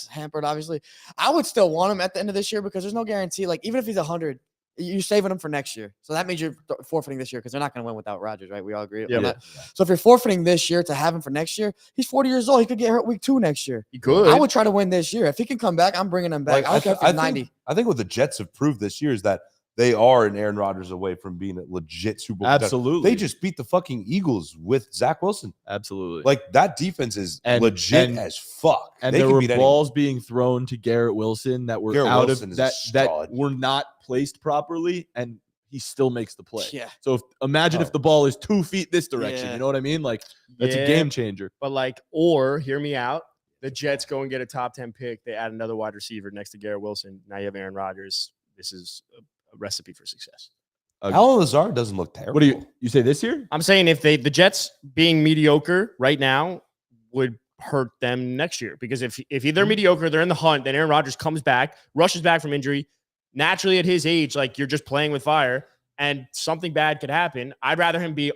hampered, obviously. I would still want him at the end of this year because there's no guarantee. Like even if he's 100, you're saving him for next year. So that means you're forfeiting this year because they're not going to win without Rodgers, right? We all agree. Yeah. on that. So if you're forfeiting this year to have him for next year, he's 40 years old. He could get hurt week 2 next year. He could. I would try to win this year. If he can come back, I'm bringing him back. I don't care if he's 90. I think what the Jets have proved this year is that they are an Aaron Rodgers away from being a legit Super Bowl contender. absolutely, They just beat the fucking Eagles with Zach Wilson. absolutely. Like that defense is And- legit and- as fuck. and they there can were beat anyone. balls being thrown to Garrett Wilson that were Garrett out Wilson of is a that stud. were not placed properly, and he still makes the play. Yeah. So imagine if Oh. the ball is 2 feet this direction. Yeah. You know what I mean? Like that's Yeah, a game changer. But like, or hear me out. The Jets go and get a top 10 pick. They add another wide receiver next to Garrett Wilson. Now you have Aaron Rodgers. This is a recipe for success. Alan Lazard doesn't look terrible. What do you say this year? I'm saying if the Jets being mediocre right now would hurt them next year, because if they're mediocre, they're in the hunt, then Aaron Rodgers comes back, rushes back from injury. Naturally, at his age, like you're just playing with fire and something bad could happen. I'd rather him be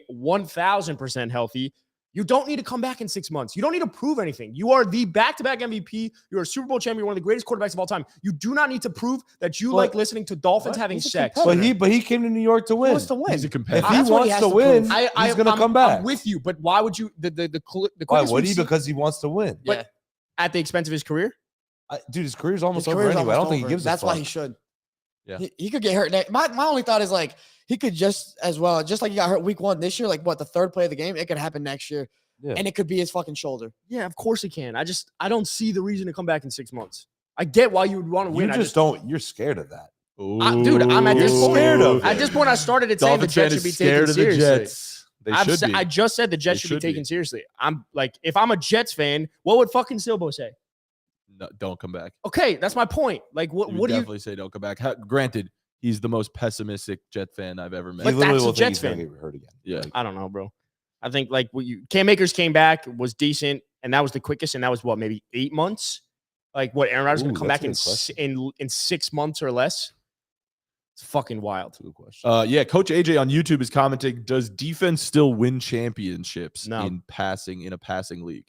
1,000% healthy. You don't need to come back in 6 months. You don't need to prove anything. You are the back-to-back MVP. You're a Super Bowl champion. You're one of the greatest quarterbacks of all time. You do not need to prove that you But- like listening to dolphins What? having He's a sex. competitor. But he came to New York to win. He wants to win. He's a If competitor. he That's what he wants has to to win, prove. he's going to come I'm back. with you, but why would you? The Why quickest would we've he? seen- Because he wants to win. But- Yeah. at the expense of his career? Dude, his career's almost His over career's anyway. I don't almost think he over. gives That's a why fuck. he should. Yeah. He could get hurt. My only thought is like he could just as well, just like he got hurt week 1 this year, like what, the 3rd play of the game, it could happen next year. Yeah. And it could be his fucking shoulder. Yeah, of course he can. I don't see the reason to come back in 6 months. I get why you would want to You win. just don't. You're scared of that. Dude, I'm at this You're point. scared of At it. this point, I started it saying the Dolphin fan Jets should is be scared taken of the seriously. Jets. They should be. I just said the Jets They should be should taken be. seriously. I'm like, if I'm a Jets fan, what would fucking Silbo say? No, don't come back. Okay, that's my point. Like, what He would do you? definitely say don't come back. Granted, he's the most pessimistic Jet fan I've ever met. But He literally that's a will think Jets he's gonna fan. get hurt again. Yeah. Like, I don't know, bro. I think like Cam Akers came back, was decent, and that was the quickest, and that was what, maybe 8 months. Like what, Aaron Rodgers Ooh, gonna come that's back a good question. in 6 months or less? It's fucking wild. that's a good question. Yeah, Coach AJ on YouTube is commenting, does defense still win championships No. in a passing league?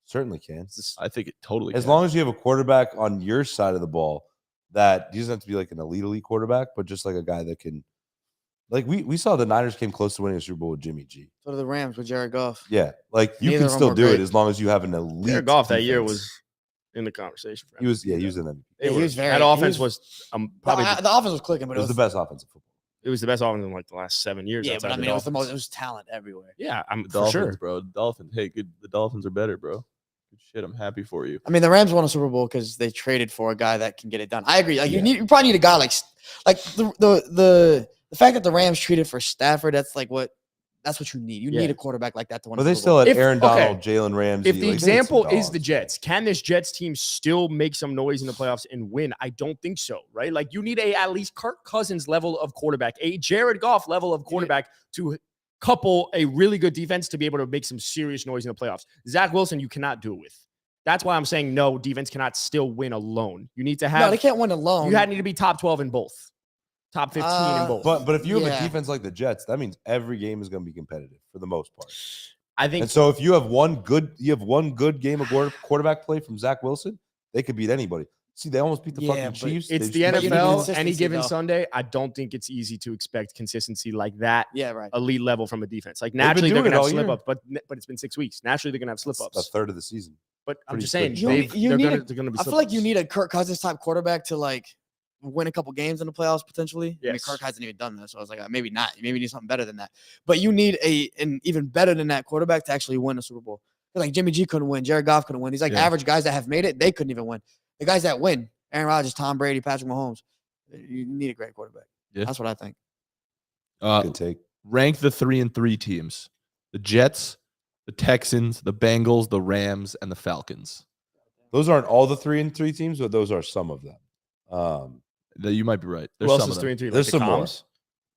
Certainly can. I think it totally As can. long as you have a quarterback on your side of the ball that he doesn't have to be like an elite quarterback, but just like a guy that can, like we saw the Niners came close to winning a Super Bowl with Jimmy G. So do the Rams with Jared Goff. Yeah, like you Neither can of them still were do it great. as long as you have an elite. Jared Goff that year defense. was in the conversation. For he was MVP. in them. They Yeah, he were- was very- that he offense was- was probably the offense was clicking, but It was the best offensive football. it was the best offense in like the last 7 years. Yeah, outside but I the mean, it was the Dolphins. most. It was talent everywhere. Yeah, I'm The for Dolphins, sure. bro. Dolphins. Hey, good. The Dolphins are better, bro. Good shit. I'm happy for you. I mean, the Rams won a Super Bowl because they traded for a guy that can get it done. I agree. Like Yeah. you probably need a guy like the fact that the Rams treated for Stafford. That's what you need. You Yeah. need a quarterback like that to win. But a they Super still Bowl. had Aaron okay. Donald, Jalen Ramsey. If the like, they had some example is the dogs. Jets, can this Jets team still make some noise in the playoffs and win? I don't think so, right? Like you need at least Kirk Cousins level of quarterback, a Jared Goff level of quarterback to couple a really good defense to be able to make some serious noise in the playoffs. Zach Wilson, you cannot do it with. That's why I'm saying no, defense cannot still win alone. You need to have. No, they can't win alone. You need to be top 12 in both, top 15 in both. But if you have Yeah. a defense like the Jets, that means every game is going to be competitive for the most part. I think And so if you have one good game of quarterback play from Zach Wilson, they could beat anybody. See, they almost beat the Yeah, fucking but Chiefs. it's They the just- you need NFL. Any consistency, given though. Sunday, I don't think it's easy to expect consistency like that. Yeah, right. Elite level from a defense. Like been naturally they're doing gonna it have all slip year. ups, but it's been 6 weeks. Naturally they're gonna have slip That's a ups. third of the season. But I'm pretty just saying quick. You they're need gonna be. I feel like you need a Kirk Cousins type quarterback to like win a couple games in the playoffs potentially. I mean, Yes. Kirk hasn't even done that, so I was like, maybe not. Maybe you need something better than that. But you need an even better than that quarterback to actually win a Super Bowl. Like Jimmy G couldn't win, Jared Goff couldn't win. These like Yeah. average guys that have made it, they couldn't even win. The guys that win, Aaron Rodgers, Tom Brady, Patrick Mahomes, you need a great quarterback. Yeah. That's what I think. Good take. Rank the 3-3 teams: the Jets, the Texans, the Bengals, the Rams, and the Falcons. Those aren't all the 3-3 teams, but those are some of them. You might be right. Who There's else some is of 3 them. and 3? There's the some more. Coms?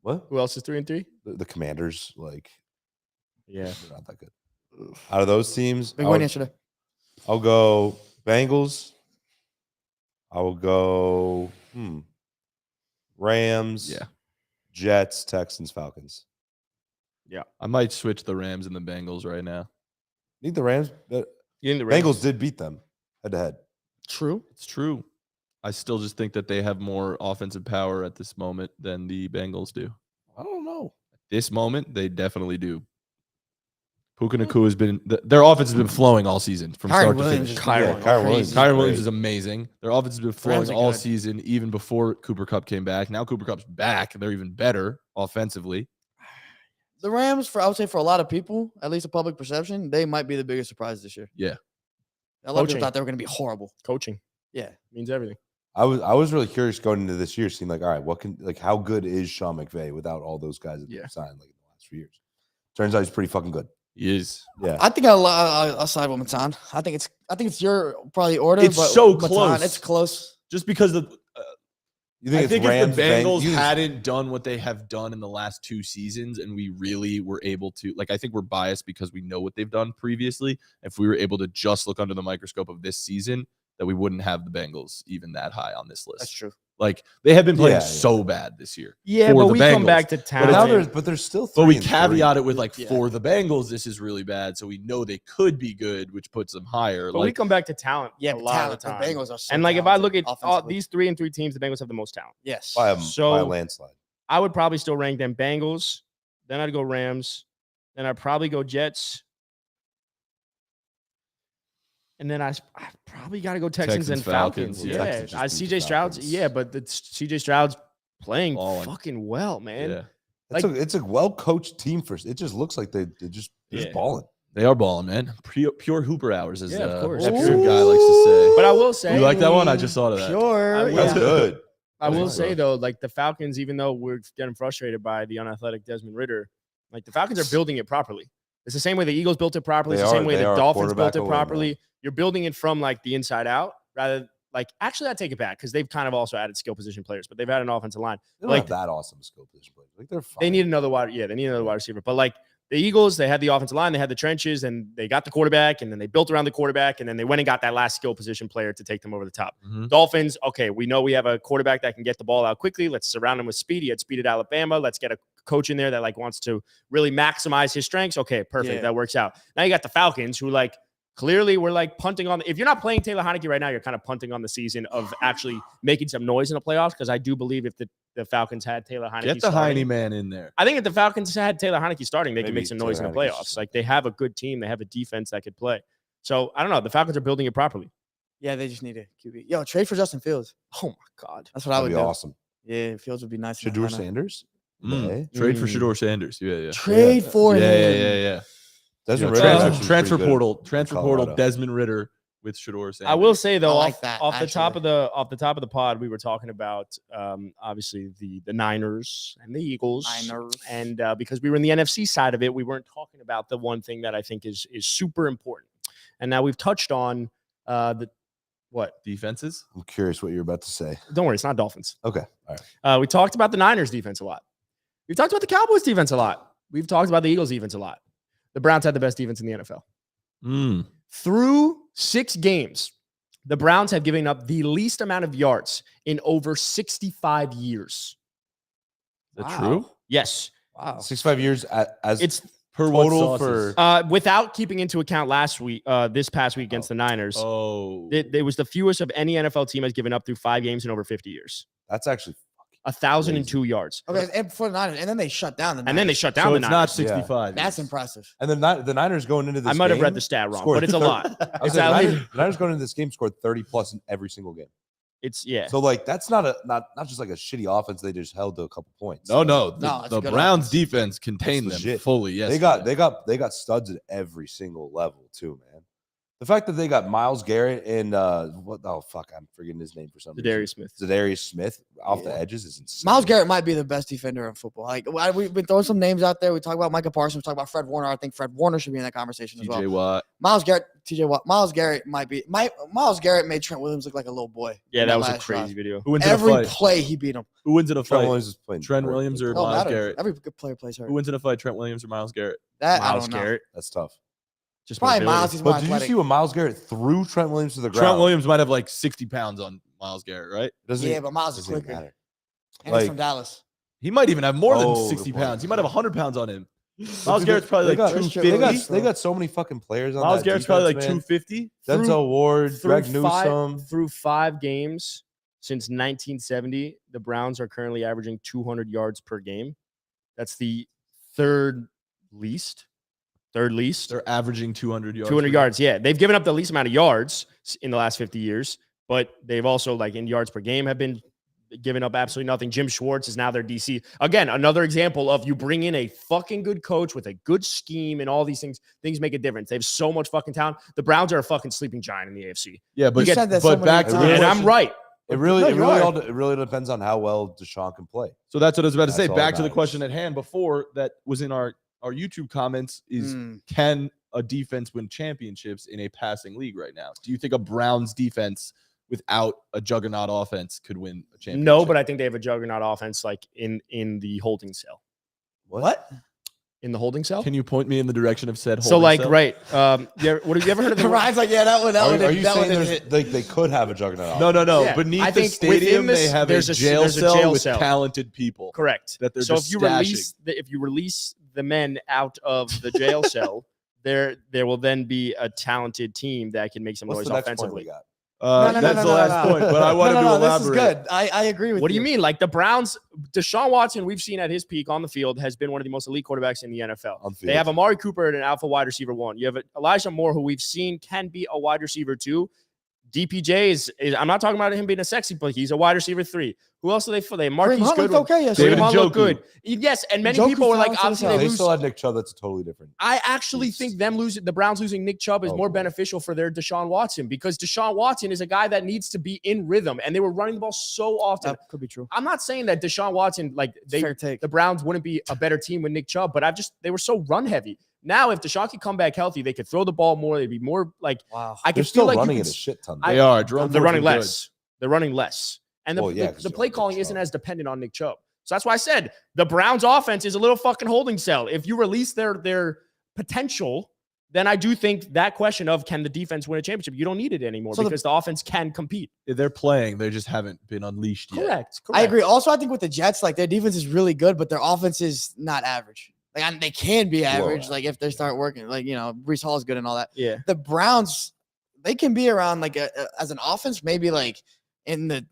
What? Who else is 3 and 3? The Commanders, like, Yeah. they're not that good. Out of those teams, Big win yesterday. I'll go Bengals. I will go Rams. Yeah. Jets, Texans, Falcons. I might switch the Rams and the Bengals right now. I think the Rams. The You think the Rams? Bengals did beat them head to head. True. It's true. I still just think that they have more offensive power at this moment than the Bengals do. I don't know. This moment, they definitely do. Puka Nacua has been their offense has been flowing all season from Kyron start Williams to is finish. Yeah, Kyron Williams. crazy. Kyron Williams great. is amazing. Their offense has been flowing Rams are all good. season, even before Cooper Kupp came back. Now Cooper Kupp's back. They're even better offensively. The Rams, I would say for a lot of people, at least a public perception, they might be the biggest surprise this year. Yeah. A lot of Coaching. people thought they were going to be horrible. Coaching Yeah. means everything. I was really curious going into this year, seeing like, all right, how good is Sean McVay without all those guys that Yeah. they've signed like in the last few years? Turns out he's pretty fucking good. He is. Yeah. I think I'll side with Matan. I think it's your probably order. It's but so Matan, close. It's close. Just because the You I think Rams, if the Bengals you just- hadn't done what they have done in the last 2 seasons, and we really were able to, like, I think we're biased because we know what they've done previously. If we were able to just look under the microscope of this season, that we wouldn't have the Bengals even that high on this list. That's true. Like, they have been playing Yeah, so bad this year. Yeah, for but the we come Bengals. back to But talent. now there's still 3 But we and 3. caveat it with, like, Yeah. for the Bengals, this is really bad. So we know they could be good, which puts them higher. But we Like, come back to talent. Yeah, a but lot talent. of The the time. Bengals are so And like if I look talented at all offensively. these 3 and 3 teams, the Bengals have the most talent. Yes. by a So- landslide. I would probably still rank them Bengals. Then I'd go Rams. Then I'd probably go Jets. And then I probably got to go Texans and Falcons, Falcons. yeah. Yeah, Texans just beat CJ the Stroud's. Falcons. Yeah, but CJ Stroud's playing Balling. fucking well, man. yeah, It's a well coached team first. It just looks like they're just Yeah. balling. they are balling, man. Pure Hooper hours, as Yeah, of course. Pure Ooh. guy likes to say. But I will say, You like that one? I just thought of that. Pure. I will- That's Yeah. good. I will That's say rough. though, like the Falcons, even though we're getting frustrated by the unathletic Desmond Ridder, like the Falcons are building it properly. It's the same way the Eagles built it properly. It's They the same are- way they the are Dolphins built quarterback it away, properly. man. You're building it from like the inside out, rather like actually I take it back because they've kind of also added skill position players, but they've had an offensive line. They don't Like- have that awesome skill position players. Like they're fine. They need another wide, yeah, they need another wide receiver. But like the Eagles, they had the offensive line, they had the trenches, and they got the quarterback, and then they built around the quarterback, and then they went and got that last skill position player to take them over the top. Mhm. Dolphins, okay, we know we have a quarterback that can get the ball out quickly. Let's surround him with speed. He had speed at Alabama. Let's get a coach in there that like wants to really maximize his strengths. Okay, perfect. Yeah. That works out. Now you got the Falcons who like clearly we're like punting on. If you're not playing Taylor Heineke right now, you're kind of punting on the season of actually making some noise in the playoffs because I do believe if the Falcons had Taylor Heineke Get the starting, Heine man in there. I think if the Falcons had Taylor Heineke starting, they can Maybe make some noise in the Taylor Heineke's playoffs. just- Like they have a good team, they have a defense that could play. So I don't know. The Falcons are building it properly. Yeah, they just need a QB. Yo, trade for Justin Fields. Oh my god. That's what I That'd would be do. awesome. Yeah, Fields would be nice. in Shador Atlanta. Sanders. Mm. Yeah. Trade for Mm. Shador Sanders. Yeah, yeah. Trade for Yeah, him. yeah, yeah, yeah. Desmond You know, Ridder is transfer, actually transfer pretty good transfer in portal. Colorado. Desmond Ridder with Shador Sanders. I will say though, I like off, that, off the top actually. of the pod, we were talking about obviously the Niners and the Eagles, and because we were in the NFC side of it, we weren't talking about the one thing that I think is super important. And now we've touched on the what defenses. I'm curious what you're about to say. Don't worry, it's not Dolphins. Okay. All right. We talked about the Niners defense a lot. We've talked about the Cowboys defense a lot. We've talked about the Eagles defense a lot. The Browns had the best defense in the NFL. Through 6 games, the Browns have given up the least amount of yards in over 65 years. Is that true? Yes. Wow. 65 years as It's Per what total sauces? for without keeping into account this past week against the Niners. Oh, It was the fewest of any NFL team has given up through 5 games in over 50 years. that's actually 1,002 yards. Okay, and for the Niners, and then they shut down the Niners. And then they shut down so the it's Niners. not 65. That's years. impressive. and the Niners going into this I might have read game the stat wrong, scored but it's a 30 lot. I was It's saying, at the least- Niners going into this game scored 30 plus in every single game. It's yeah. So like that's not just like a shitty offense. They just held to a couple points. No. No, The, it's the a good Browns offense. defense contained It's them legit. fully. Yes, they got studs at every single level too, man. The fact that they got Myles Garrett and I'm forgetting his name for some reason. Zadarius Smith. Zadarius Smith off the edges is insane. Miles Garrett might be the best defender in football. Like we've been throwing some names out there. We talk about Micah Parsons. We talk about Fred Warner. I think Fred Warner should be in that conversation as well. TJ Watt. Miles Garrett, TJ Watt. Miles Garrett might be. Miles Garrett made Trent Williams look like a little boy. Yeah, in that was a last crazy drive. video. Who wins in a Every fight? play he beat him. Who wins in a Trent fight? Williams is playing Trent hurt. Williams or No Myles matter. Garrett? Every good player plays hurt. Who wins in a fight? Trent Williams or Myles Garrett? That I Miles don't know. Garrett. That's tough. Just Probably mobility. Miles. He's more But did you athletic. see when Myles Garrett threw Trent Williams to the ground? Trent Williams might have like 60 pounds on Myles Garrett, right? Doesn't Yeah, but Miles is doesn't quicker. matter. And he's Like- from Dallas. He might even have more Oh, than 60 good point. pounds. He might have 100 pounds on him. But Miles dude, Garrett's probably they like got- 250. They got so many fucking players on Myles that Garrett's probably like defense, man. 250. Denzel Ward, Greg through Newsome. through 5 games since 1970, the Browns are currently averaging 200 yards per game. That's the third least. They're averaging 200 yards. 200 per yards. Yeah, they've given up the least amount of yards in the last 50 years, but they've also like in yards per game have been giving up absolutely nothing. Jim Schwartz is now their DC. Again, another example of you bring in a fucking good coach with a good scheme and all these things. Things make a difference. They have so much fucking talent. The Browns are a fucking sleeping giant in the AFC. Yeah, but, You said that so many back to the times. And question. I'm right. It really, No, it you really, are. it really depends on how well Deshaun can play. So that's what I was about to That's say. all Back that to the matters. question at hand before that was in our YouTube comments is can a defense win championships in a passing league right now? Do you think a Browns defense without a juggernaut offense could win a championship? No, but I think they have a juggernaut offense like in the holding cell. What? In the holding cell? Can you point me in the direction of said So holding like cell? what have you ever heard of the Ryan's like, yeah, that one. Are you that one saying didn't there's hit. like they could have a juggernaut? No. Yeah, Beneath I the think stadium, within this, they have a there's a jail there's a cell jail with cell. talented people. Correct. That they're so just if you release the men out of the jail cell, there will then be a talented team that can make some What's noise the next point offensively. we got? That's the last point, but I wanted to elaborate. This is good. I agree with you. What do you mean? Like the Browns, Deshaun Watson, we've seen at his peak on the field, has been one of the most elite quarterbacks in the NFL. On They field. have Amari Cooper at an alpha wide receiver 1. You have Elijah Moore, who we've seen can be a wide receiver 2. DPJ is I'm not talking about him being a sexy, but he's a wide receiver 3. Who else do they for? They Kareem Marquise Hunt looked Goodwin. okay yesterday. David Kareem Hunt looked Njoku. good. Yes, and many Njoku's people were like, talented obviously as they hell. They lose. still had Nick Chubb. That's totally different. I actually Beast. think the Browns losing Nick Chubb is Oh, more boy. beneficial for their Deshaun Watson because Deshaun Watson is a guy that needs to be in rhythm, and they were running the ball so often. That could be true. I'm not saying that Deshaun Watson, like Fair take. the Browns wouldn't be a better team with Nick Chubb, but they were so run heavy. Now, if Deshaun could come back healthy, they could throw the ball more. They'd be more like Wow. I They're could still feel like running you it could, a shit ton. They are. Jerome they're Ford's running been good. less. They're running less, and Well, yeah, 'cause the you play don't have calling Nick isn't Chubb. as dependent on Nick Chubb. So that's why I said the Browns' offense is a little fucking holding cell. If you release their potential, then I do think that question of can the defense win a championship, you don't need it anymore So because the offense can compete. They're playing. They just haven't been unleashed yet. Correct. I agree. Also, I think with the Jets, like their defense is really good, but their offense is not average. Like they can be average, like if they start working. Like Breece Hall is good and all that. Yeah. The Browns, they can be around like as an offense, maybe like in the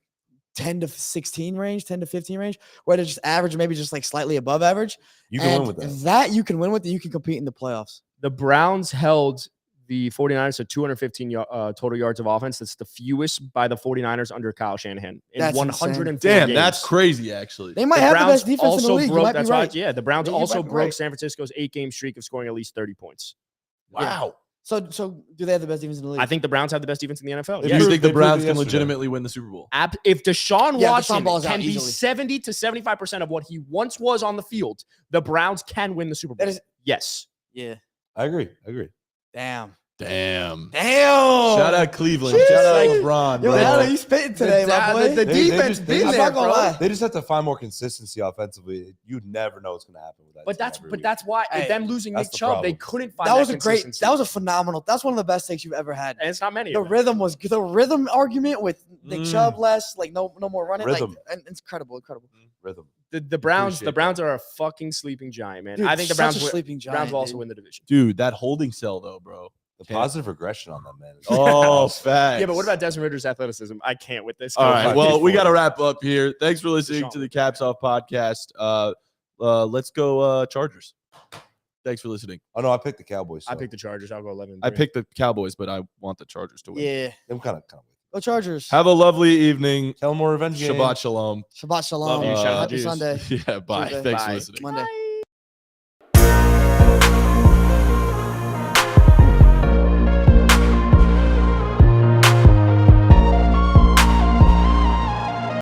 10 to 16 range, 10 to 15 range, where they're just average, maybe just like slightly above average. You can And win with that. That you can win with. You can compete in the playoffs. The Browns held the 49ers to 215 total yards of offense. That's the fewest by the 49ers under Kyle Shanahan in That's 104 insane. Damn, games. that's crazy, actually. They might The have Browns the best defense in the league. You might be that's right. why, yeah, the Browns You might also be broke right. San Francisco's 8-game streak of scoring at least 30 points. Wow. So do they have the best defense in the league? I think the Browns have the best defense in the NFL. If Do Yes. you think the They proved Browns it can yesterday. legitimately win the Super Bowl? If Deshaun Yeah, Watson Deshaun balls out can be easily. 70 to 75% of what he once was on the field, the Browns can win the Super Bowl. That is- Yes. Yeah. I agree. Damn. Damn. Shout out Cleveland. Jeez. Shout out LeBron, Yo, bro. Alan, you spitting today, my boy. The They defense just- been they I'm just- there, not gonna bro. lie. They just have to find more consistency offensively. You'd never know what's going to happen with that. But team that's every but week. that's why Hey, them losing that's Nick the Chubb, they problem. couldn't find That was a great. consistency. That was a phenomenal. That's one of the best takes you've ever had. and it's not many. The of them. rhythm argument with Nick Chubb less, like no more running, Rhythm. like and it's incredible. Rhythm. The Browns, Appreciate the Browns are a fucking sleeping giant, man. Dude, I think the such Browns a will, sleeping Browns giant. will also dude. win the division. Dude, that holding cell though, bro. The Can't- positive regression on that man. Is Oh, awesome. facts. Yeah, but what about Desmond Ritter's athleticism? I can't with this. All right. 5 Well, feet we got to forward. wrap up here. Thanks for listening to the Caps Off podcast. Let's go Chargers. Thanks for listening. Oh no, I picked the Cowboys. I so picked the Chargers. I'll go 11. I picked the Cowboys, but I want the Chargers to win. Yeah, I'm kind of. go Chargers. Have a lovely evening. Tell them more revenge game. Shabbat shalom. Shabbat shalom. Love you. Shout out Happy Jesus. Sunday. Yeah, bye. Tuesday. Thanks for Bye. listening. Monday.